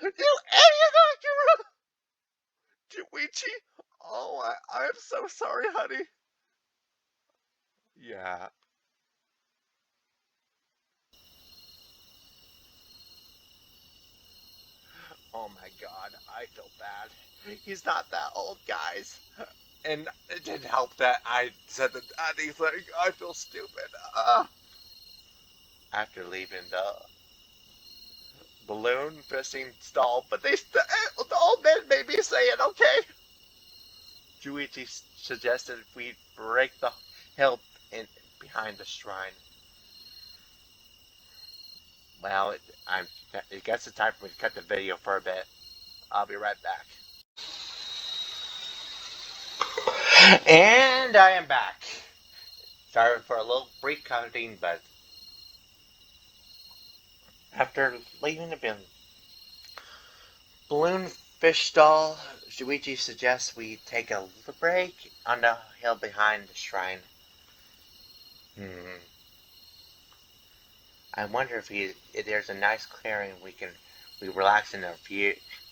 You idiot, Akira! Juichi? Oh, I'm so sorry, honey. Yeah. Oh my god, I feel bad. He's not that old, guys. And it didn't help that I said the daddy thing. I feel stupid. After leaving the balloon fishing stall, but the old man made me say it, okay? Juichi suggested we break the hill in behind the shrine. Well, I guess it's time for me to cut the video for a bit. I'll be right back. And I am back. Sorry for a little brief cutting, but after leaving the balloon fish stall, Juichi suggests we take a little break on the hill behind the shrine. I wonder if there's a nice clearing we relax in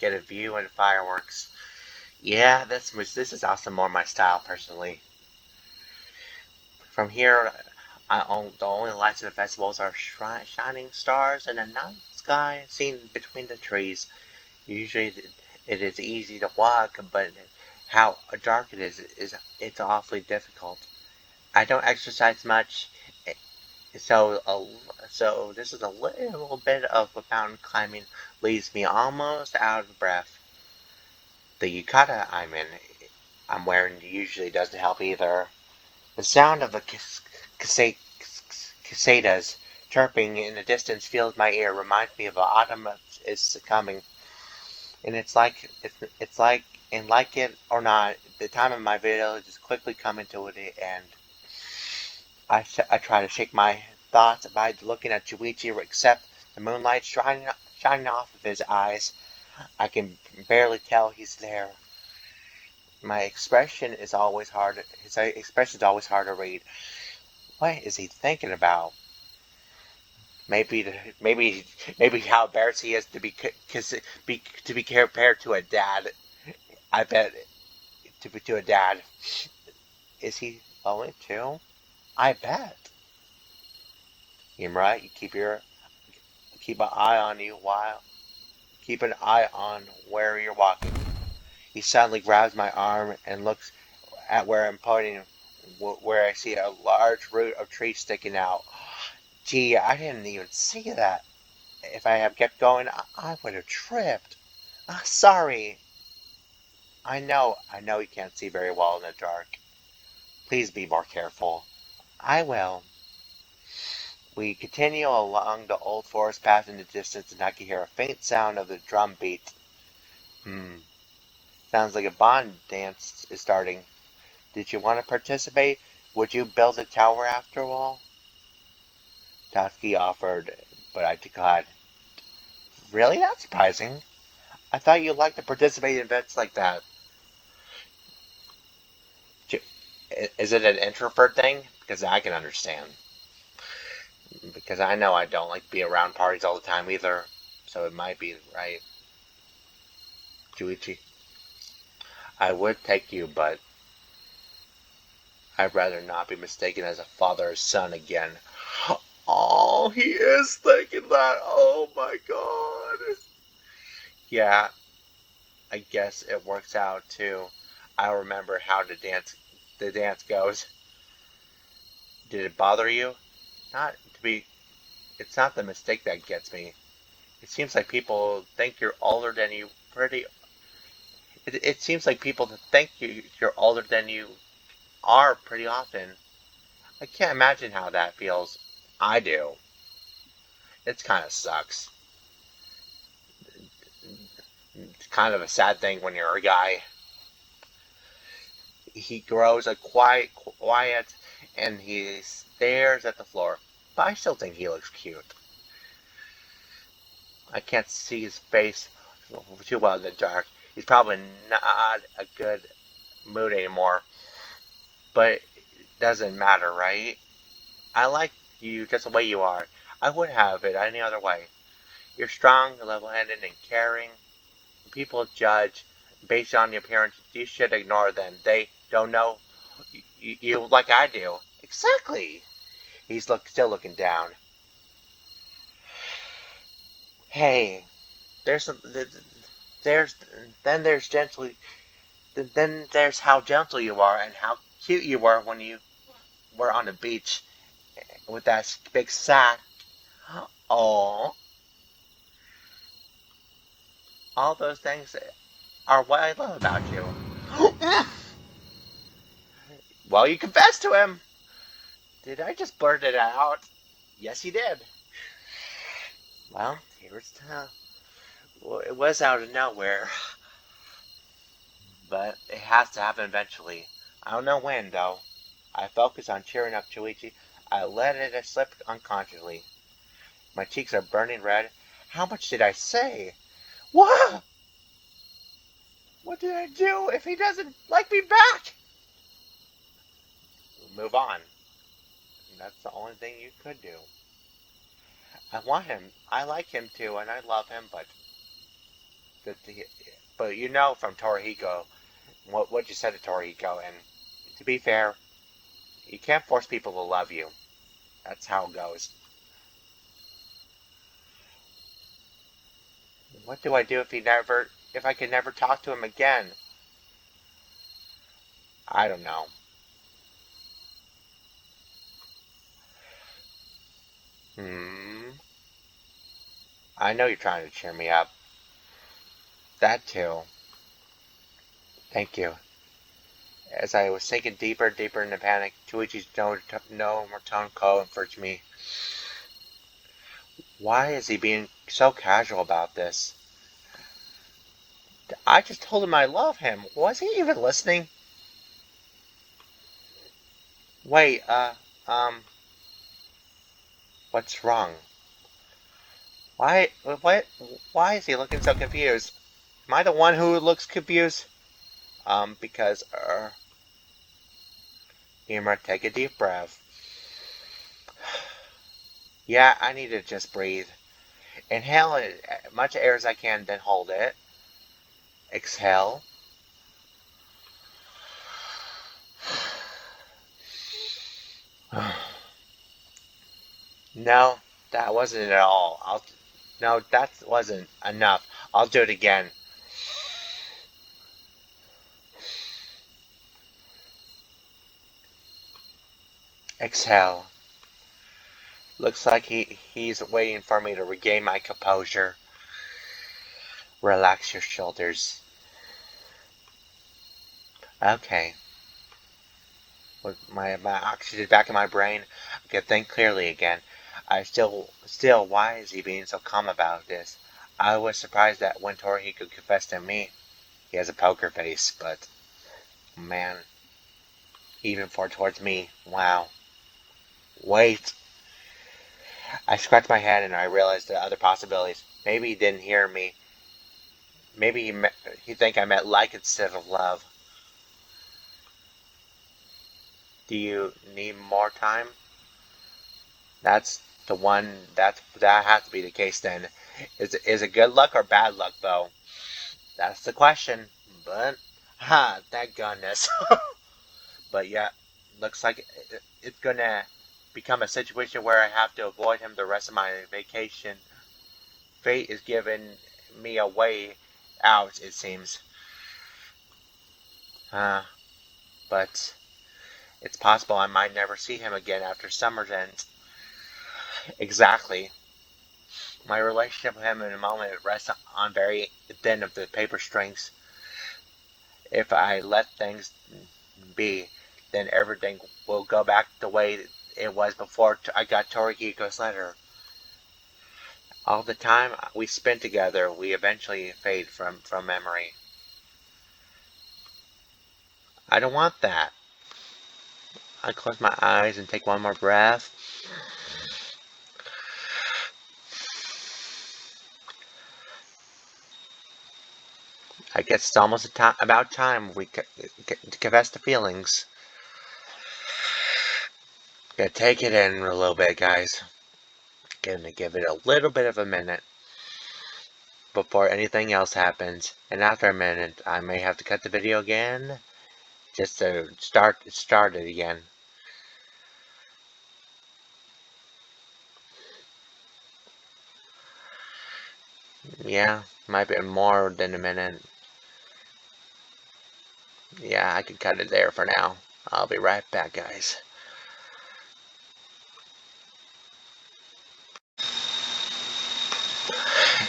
get a view and fireworks. Yeah, this is also more my style personally. From here, the only lights of the festivals are shining stars and a night sky seen between the trees. Usually, it is easy to walk, but how dark it is it's awfully difficult. I don't exercise much, so this is a little bit of mountain climbing leaves me almost out of breath. The yukata I'm wearing usually doesn't help either. The sound of the cicadas chirping in the distance fills my ear, reminds me of autumn is coming. And it's like and like it or not, the time of my video is just quickly coming to an end. I try to shake my thoughts by looking at Juichi, except the moonlight shining off of his eyes. I can barely tell he's there. My expression is always hard. His expression is always hard to read. What is he thinking about? Maybe how embarrassed he is to be compared to a dad. I bet to a dad. Is he lonely too? I bet. You're right. You keep an eye on you while keep an eye on where you're walking. He suddenly grabs my arm and looks at where I'm pointing, where I see a large root of tree sticking out. Gee, I didn't even see that. If I had kept going, I would have tripped. Sorry. I know you can't see very well in the dark. Please be more careful. I will. We continue along the old forest path in the distance, and I can hear a faint sound of the drum beat. Sounds like a bond dance is starting. Did you want to participate? Would you build a tower after all? Tatsuki offered, but I declined. Really? That's surprising. I thought you liked to participate in events like that. Is it an introvert thing? Because I can understand. Because I know I don't like to be around parties all the time either. So it might be right. Juichi. I would take you, but I'd rather not be mistaken as a father or son again. Oh, he is thinking that. Oh my god. Yeah, I guess it works out too. I remember how the dance goes. Did it bother you? Not to be It's not the mistake that gets me. It seems like people think you're older than you pretty it seems like people think you're older than you are pretty often. I can't imagine how that feels. I do. It's kind of sucks. It's kind of a sad thing when you're a guy. He grows a quiet and he stares at the floor. But I still think he looks cute. I can't see his face too well in the dark. He's probably not a good mood anymore. But it doesn't matter, right? I like you just the way you are. I wouldn't have it any other way. You're strong, level-headed, and caring. When people judge based on your appearance, you should ignore them. They don't know you like I do. Exactly. He's still looking down. Hey, there's some, there's then there's gently then there's how gentle you are and how cute you were when you were on the beach with that big sack. Oh, all those things are what I love about you. Well, you confessed to him. Did I just blurt it out? Yes, you did. Well, here's it was out of nowhere. But it has to happen eventually. I don't know when, though. I focus on cheering up Juuichi. I let it slip unconsciously. My cheeks are burning red. How much did I say? What? What did I do if he doesn't like me back? Move on. That's the only thing you could do. I want him. I like him too, and I love him, but you know from Torihiko what you said to Torihiko, and to be fair, you can't force people to love you. That's how it goes. What do I do if I can never talk to him again? I don't know. I know you're trying to cheer me up. That too. Thank you. As I was sinking deeper and deeper into panic, Juichi's no more tone comforts me. Why is he being so casual about this? I just told him I love him. Was he even listening? Wait, what's wrong? Why is he looking so confused? Am I the one who looks confused? Because, Humor, take a deep breath. Yeah, I need to just breathe. Inhale as much air as I can, then hold it. Exhale. No, that wasn't it at all. No, that wasn't enough. I'll do it again. Exhale. Looks like he's waiting for me to regain my composure. Relax your shoulders. Okay. With my oxygen back in my brain, I can think clearly again. Why is he being so calm about this? I was surprised that when Torihiko confessed to me, he has a poker face, but man, even towards me, wow. Wait. I scratched my head and I realized the other possibilities. Maybe he didn't hear me. Maybe he think I meant like instead of love. Do you need more time? That's the one. That has to be the case then. Is it good luck or bad luck though? That's the question. But thank goodness. But yeah, looks like it's gonna become a situation where I have to avoid him the rest of my vacation. Fate is giving me a way out, it seems. But it's possible I might never see him again after summer's ends. Exactly. My relationship with him in a moment rests on very thin of the paper strings. If I let things be, then everything will go back the way it was before I got Torihiko's letter. All the time we spent together, we eventually fade from memory. I don't want that. I close my eyes and take one more breath. I guess it's almost about time we confess the feelings. Gonna take it in a little bit, guys. Gonna give it a little bit of a minute before anything else happens. And after a minute, I may have to cut the video again just to start it again. Yeah, might be more than a minute. Yeah, I could cut it there for now. I'll be right back, guys.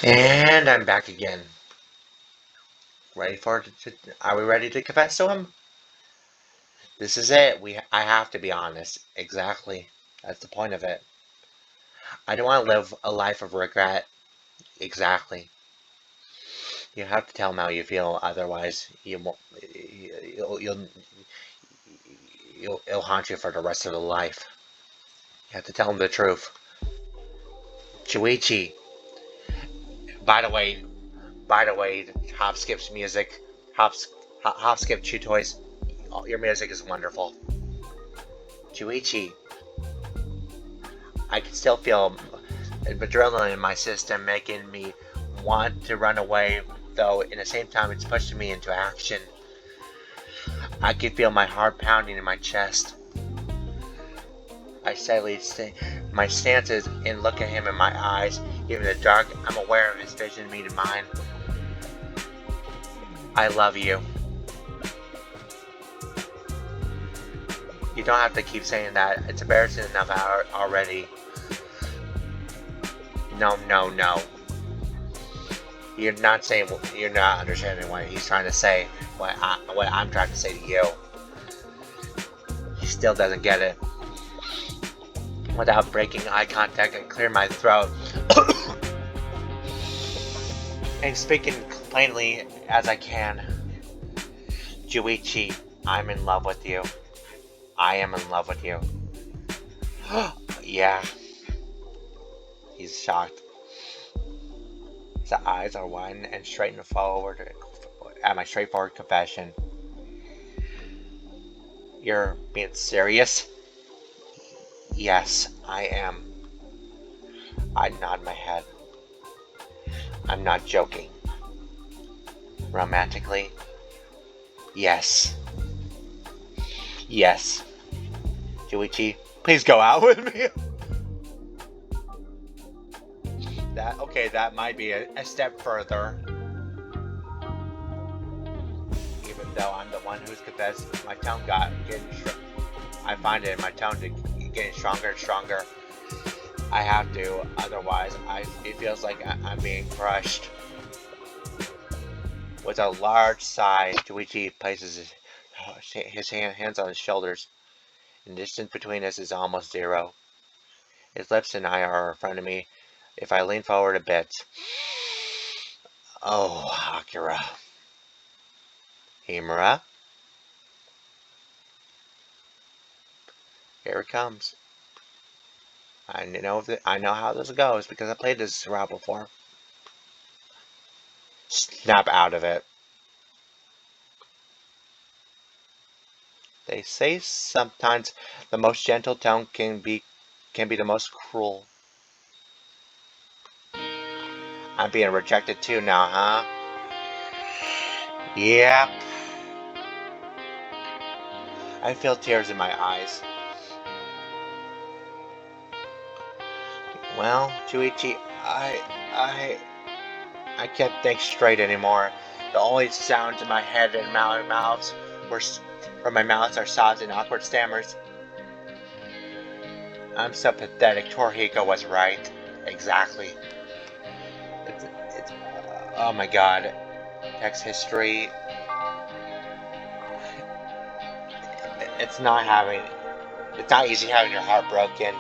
And I'm back again. Ready for it? Are we ready to confess to him? This is it. I have to be honest. Exactly. That's the point of it. I don't want to live a life of regret. Exactly. You have to tell him how you feel, otherwise you won't. It'll haunt you for the rest of the life. You have to tell him the truth. Juuichi. By the way, Hop Skip's music, Hop Skip Chewtoys, your music is wonderful. Juuichi, I can still feel adrenaline in my system making me want to run away, though in the same time it's pushing me into action. I can feel my heart pounding in my chest. I steadily my stances and look at him in my eyes. Even in the dark, I'm aware of his vision meeting mine. I love you. You don't have to keep saying that. It's embarrassing enough already. No. You're not saying. You're not understanding what he's trying to say. What I'm trying to say to you. He still doesn't get it. Without breaking eye contact, I clear my throat and speaking plainly as I can. Juuichi, I'm in love with you. I am in love with you. Yeah. He's shocked. His eyes are wide and straightened forward at my straightforward confession. You're being serious? Yes, I am. I nod my head. I'm not joking. Romantically? Yes. Yes. Juuichi, please go out with me. That might be a step further. Even though I'm the one who's confessed, my tone I find it in my tone getting stronger and stronger. I have to, otherwise it feels like I'm being crushed. With a large sigh, Juuichi places his hands on his shoulders. The distance between us is almost zero. His lips and I are in front of me. If I lean forward a bit... Oh, Akira. Himura? Here it comes. I know how this goes because I played this route before. Snap out of it. They say sometimes the most gentle tone can be the most cruel. I'm being rejected too now, huh? Yep. I feel tears in my eyes. Well, Juuichi, I can't think straight anymore. The only sounds in my head and my mouths where my mouths are soft and awkward stammers. I'm so pathetic. Torihiko was right. Exactly. It's oh my god. Text history. It's not easy having your heart broken.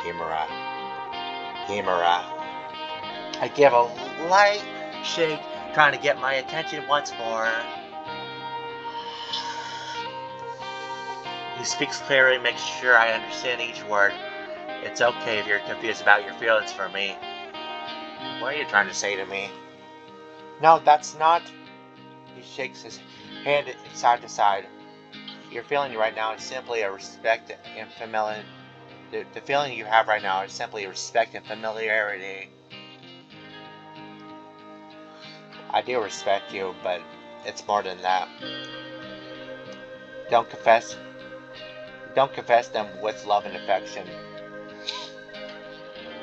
Himura. I give a light shake, trying to get my attention once more. He speaks clearly, makes sure I understand each word. It's okay if you're confused about your feelings for me. What are you trying to say to me? No, that's not. He shakes his hand side to side. You're feeling right now is simply a respect and familiarity. The feeling you have right now is simply respect and familiarity. I do respect you, but it's more than that. Don't confess them with love and affection.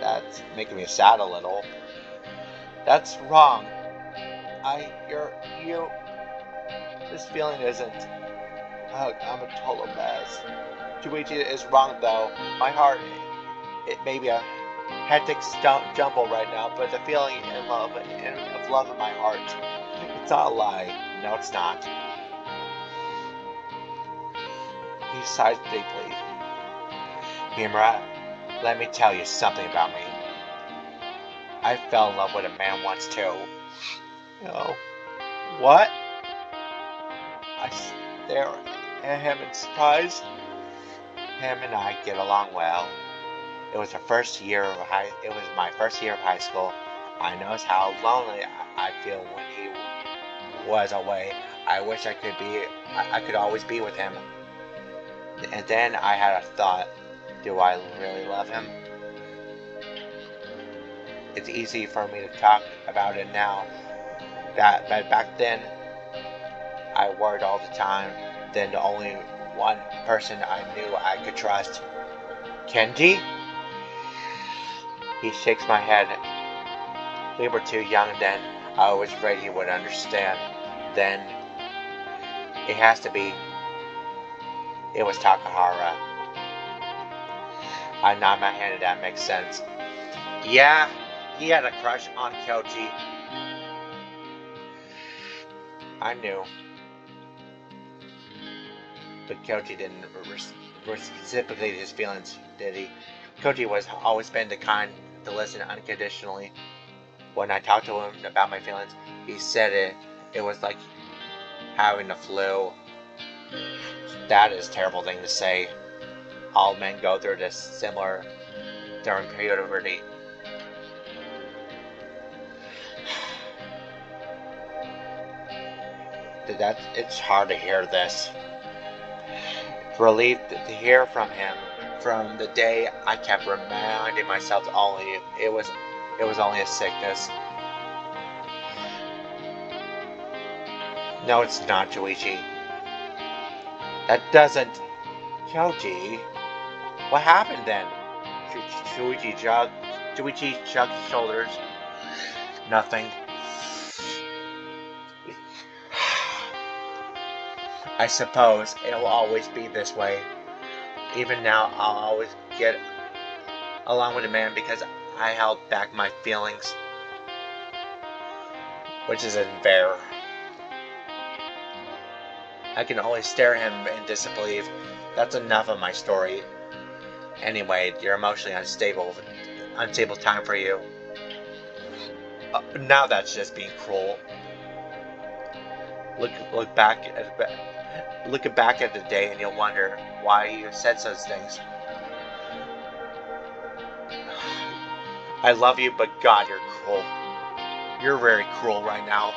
That's making me sad a little. That's wrong. This feeling isn't. I'm a total mess. Juuichi is wrong though. My heart, it may be a hectic jumble right now, but the feeling of love in my heart, it's not a lie. No, it's not. He sighs deeply. Mimura, let me tell you something about me. I fell in love with a man once too. No. What? I stare at him in surprise. Him and I get along well. It was my first year of high school. I noticed how lonely I feel when he was away. I wish I could always be with him. And then I had a thought. Do I really love him? It's easy for me to talk about it now. But back then, I worried all the time. Then the only one person I knew I could trust. Kenji? He shakes my head. We were too young then. I was afraid he would understand. Then, it was Takahara. I nod my head and that makes sense. Yeah, he had a crush on Kochi. I knew. But Kochi didn't reciprocate his feelings, did he? Kochi was always been the kind to listen unconditionally. When I talked to him about my feelings, he said it was like having the flu. That is a terrible thing to say. All men go through this similar during puberty. It's hard to hear this. Relieved to hear from him. From the day I kept reminding myself it was only a sickness. No, it's not, Juuichi. That doesn't. Kochi. What happened then? Juuichi shrugged his shoulders. Nothing. I suppose it'll always be this way. Even now, I'll always get along with a man because I held back my feelings. Which isn't fair. I can only stare at him in disbelief. That's enough of my story. Anyway, you're emotionally unstable time for you. Now that's just being cruel. Look back at the day and you'll wonder why you said such things. I love you, but God, you're cruel. You're very cruel right now.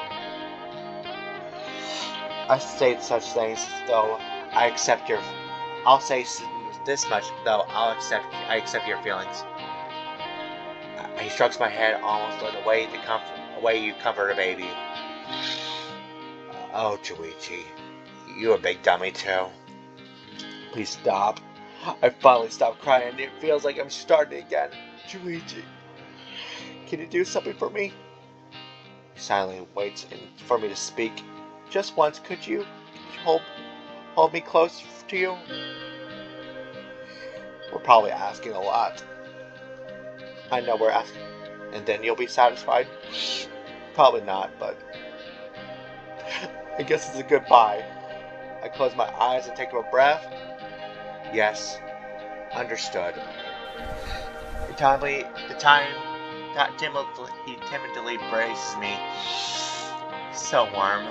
I say such things, though I'll say this much, though I accept your feelings. He strokes my head almost like a way you comfort a baby. Oh, Juuichi, you a big dummy too. Please stop. I finally stopped crying. It feels like I'm starting again. Juuichi, can you do something for me? He silently waits for me to speak. Just once, could you hold me close to you? We're probably asking a lot. I know we're asking. And then you'll be satisfied? Probably not, but I guess it's a goodbye. I close my eyes and take a breath. Yes, understood. He timidly braces me. So warm.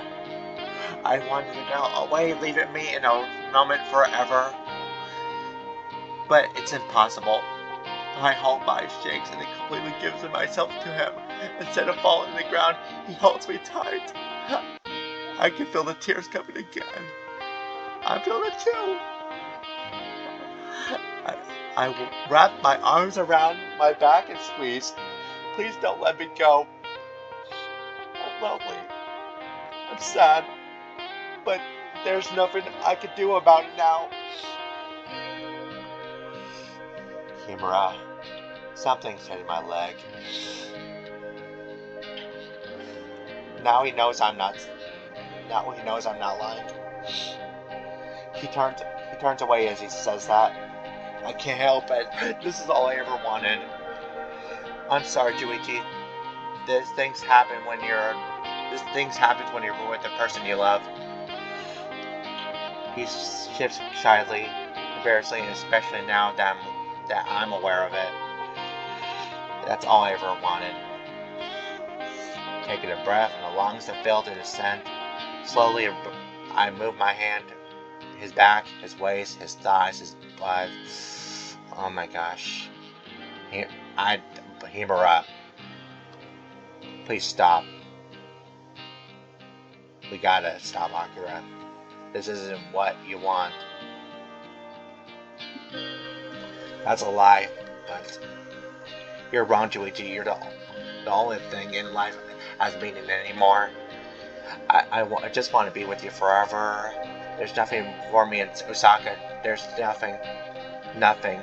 I wanted to melt away, leaving me in a moment forever. but it's impossible. My whole body shakes and it completely gives myself to him. Instead of falling to the ground, he holds me tight. I can feel the tears coming again. I feel it too. I wrap my arms around my back and squeeze. Please don't let me go. I'm lonely. I'm sad. But there's nothing I can do about it now. Kimura, something's hitting my leg. Now he knows I'm not lying. He turns away as he says that. I can't help it. This is all I ever wanted. I'm sorry, Juuichi. These things happen when you're with the person you love. He shifts shyly, embarrassingly, especially now that I'm aware of it. That's all I ever wanted. Taking a breath and the lungs that fill to descend. Slowly, I move my hand, his back, his waist, his thighs, his blood. Oh my gosh. Himura. Please stop. We gotta stop, Akira. This isn't what you want. That's a lie, but you're wrong, Juuichi. You're the only thing in life has meaning anymore. I just want to be with you forever. There's nothing for me in Osaka. There's nothing. Nothing.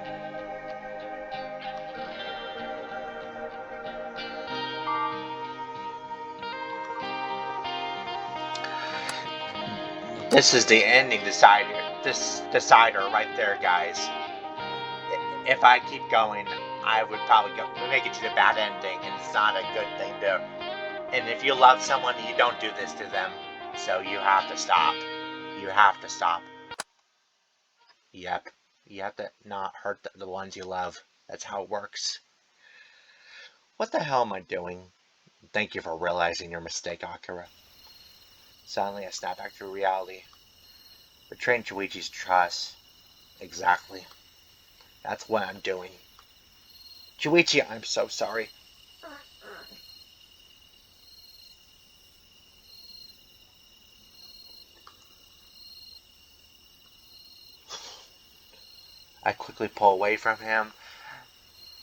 This is the ending decider right there, guys. If I keep going, I would probably make it to the bad ending, and it's not a good thing to. And if you love someone, you don't do this to them. So you have to stop. You have to stop. Yep. You have to not hurt the ones you love. That's how it works. What the hell am I doing? Thank you for realizing your mistake, Akira. Suddenly, I snap back to reality. Betraying Juichi's trust. Exactly. That's what I'm doing. Juuichi, I'm so sorry. I quickly pull away from him.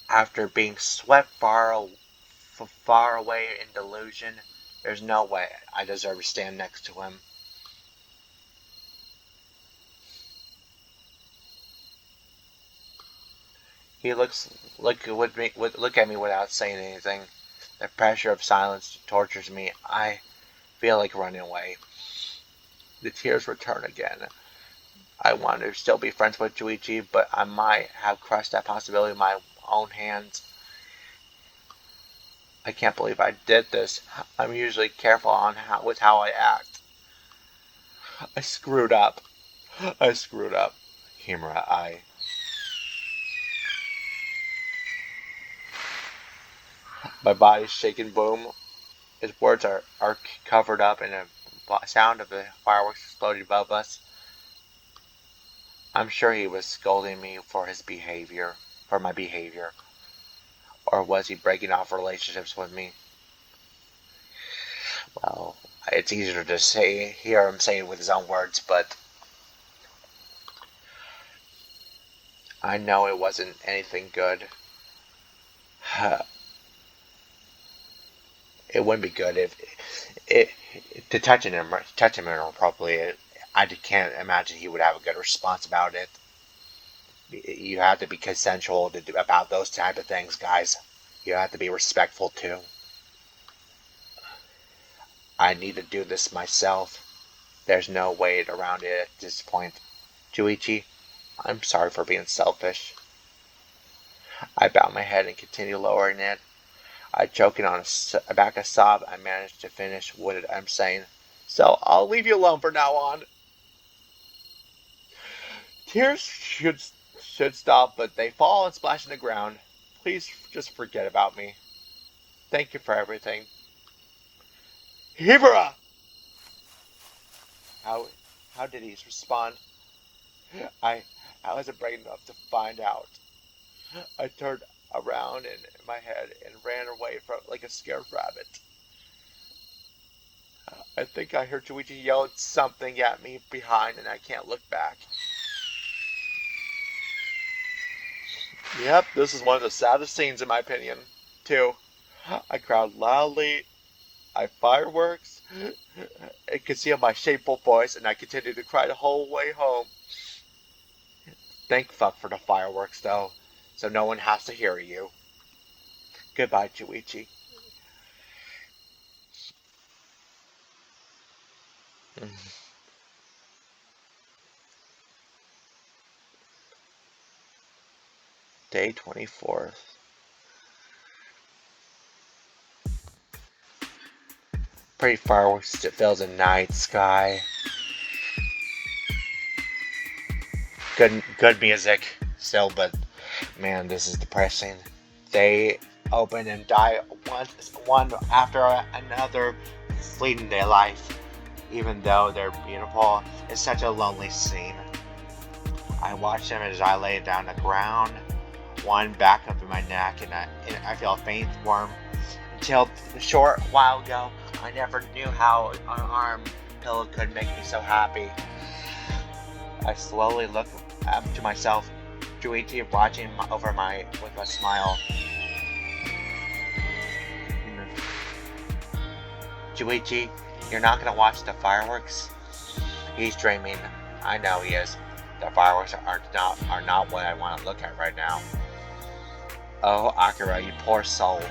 After being swept far away in delusion, there's no way I deserve to stand next to him. He look at me without saying anything. The pressure of silence tortures me. I feel like running away. The tears return again. I want to still be friends with Juuichi, but I might have crushed that possibility in my own hands. I can't believe I did this. I'm usually careful with how I act. I screwed up. Himura, My body's shaking. Boom. His words are covered up in a sound of the fireworks exploding above us. I'm sure he was scolding me for my behavior. Or was he breaking off relationships with me? Well, it's easier to hear him say it with his own words, but I know it wasn't anything good. It wouldn't be good if to touch him inappropriately. I can't imagine he would have a good response about it. You have to be consensual about those type of things, guys. You have to be respectful too. I need to do this myself. There's no way around it at this point. Juuichi, I'm sorry for being selfish. I bow my head and continue lowering it. I choking on back a sob. I managed to finish what I'm saying. So I'll leave you alone from now on. Tears should stop, but they fall and splash in the ground. Please just forget about me. Thank you for everything. Himura! How did he respond? I I wasn't brave enough to find out. I turned around in my head and ran away from like a scared rabbit. I think I heard Juuichi yell something at me behind and I can't look back. Yep, this is one of the saddest scenes in my opinion, too. I cried loudly. I fireworks. It could see on my shameful voice, and I continued to cry the whole way home. Thank fuck for the fireworks, though, so no one has to hear you. Goodbye, Juuichi. Day 24. Pretty fireworks that fills the night sky. Good music still, but man, this is depressing. They open and die one after another, fleeting their life. Even though they're beautiful, it's such a lonely scene. I watch them as I lay down on the ground, one back up in my neck, and I feel a faint warmth. Until a short while ago, I never knew how an arm pillow could make me so happy. I slowly look up to myself, Juuichi watching over with a smile. Juuichi, you're not gonna watch the fireworks? He's dreaming. I know he is. The fireworks are not what I want to look at right now. Oh, Akira, you poor soul.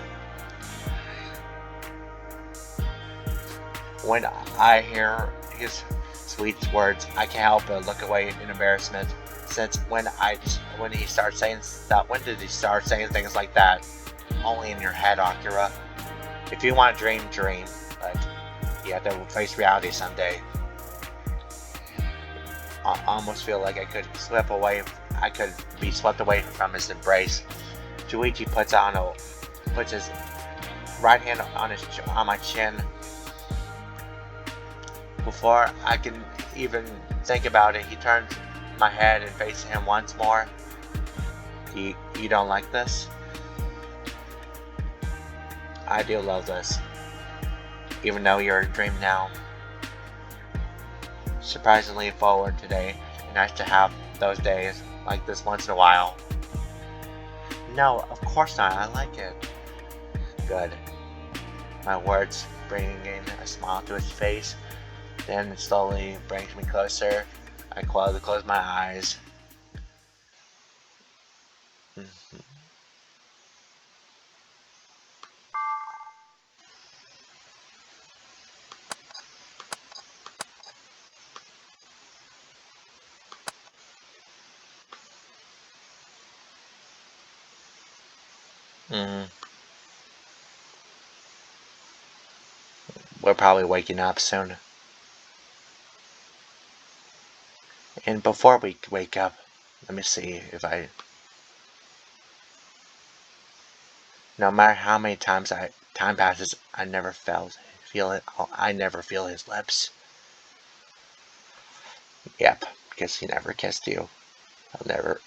When I hear his sweet words, I can't help but look away in embarrassment. Since when did he start saying things like that? Only in your head, Akira. If you want to dream, dream, but you have to face reality someday. I almost feel like I could be swept away from his embrace. Juuichi puts his right hand on my chin. Before I can even think about it, he turns my head and faces him once more. You don't like this? I do love this. Even though you're a dream now. Surprisingly forward today. Nice to have those days like this once in a while. No, of course not. I like it. Good. My words bringing a smile to his face. Then it slowly brings me closer. I close my eyes. We're probably waking up soon. And before we wake up, let me see if no matter how many times time passes, I never feel it. I never feel his lips. Yep, because he never kissed you. I'll never.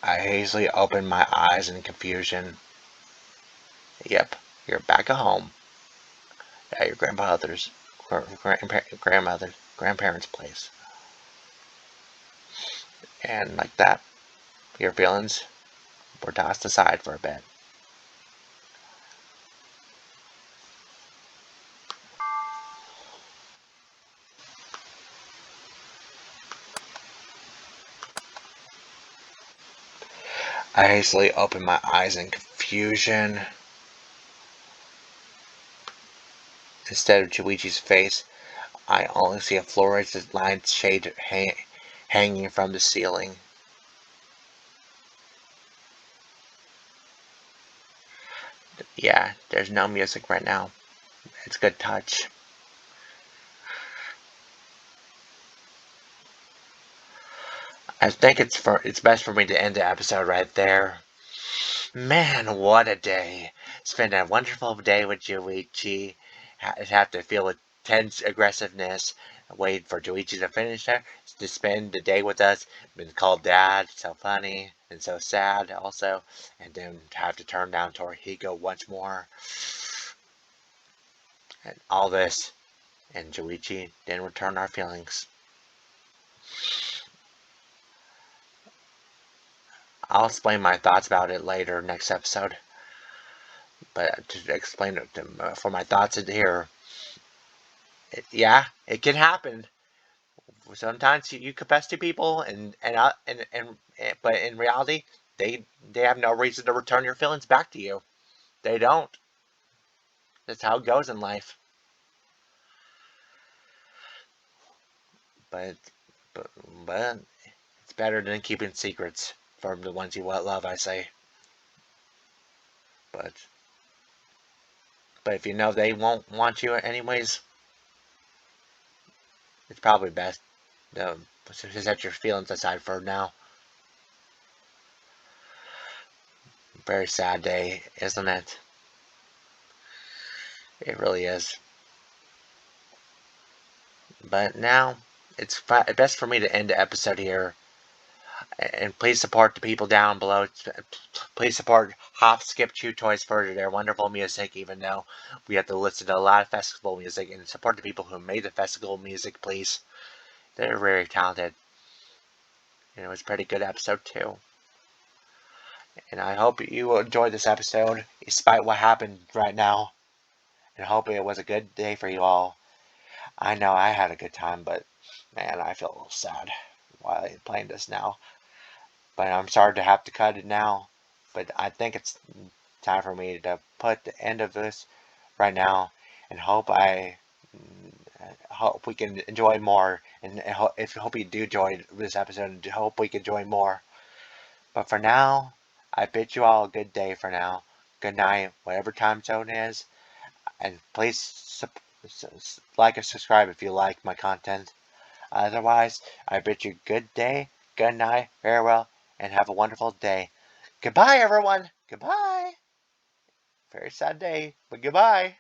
I hastily opened my eyes in confusion. Yep, you're back at home. At your grandparents' place. And like that, your feelings were tossed aside for a bit. I hastily opened my eyes in confusion. Instead of Juuichi's face, I only see a fluorescent-lined shade hanging from the ceiling. Yeah, there's no music right now. It's a good touch. I think it's best for me to end the episode right there. Man, what a day! Spent a wonderful day with Juuichi. Have to feel with tense aggressiveness, waiting for Juuichi to finish there, to spend the day with us, been called dad, so funny, and so sad also, and then have to turn down Torihiko once more, and all this, and Juuichi didn't return our feelings. I'll explain my thoughts about it later next episode, but to explain it for my thoughts in here, yeah, it can happen. Sometimes you confess to people, but in reality, they have no reason to return your feelings back to you. They don't. That's how it goes in life. But but but it's better than keeping secrets from the ones you love. I say. But if you know they won't want you anyways, it's probably best to set your feelings aside for now. Very sad day, isn't it? It really is. But now, it's best for me to end the episode here. And please support the people down below. Please support Skip The Chewtoys for their wonderful music, even though we have to listen to a lot of festival music. And support the people who made the festival music, please. They're very talented. And it was a pretty good episode, too. And I hope you will enjoy this episode, despite what happened right now. And hope it was a good day for you all. I know I had a good time, but man, I feel a little sad while playing this now. But I'm sorry to have to cut it now. But I think it's time for me to put the end of this right now, and hope we can enjoy more. And hope you do enjoy this episode, and hope we can enjoy more. But for now, I bid you all a good day for now. Good night, whatever time zone is. And please like and subscribe if you like my content. Otherwise, I bid you good day, good night, farewell, and have a wonderful day. Goodbye, everyone. Goodbye. Very sad day, but goodbye.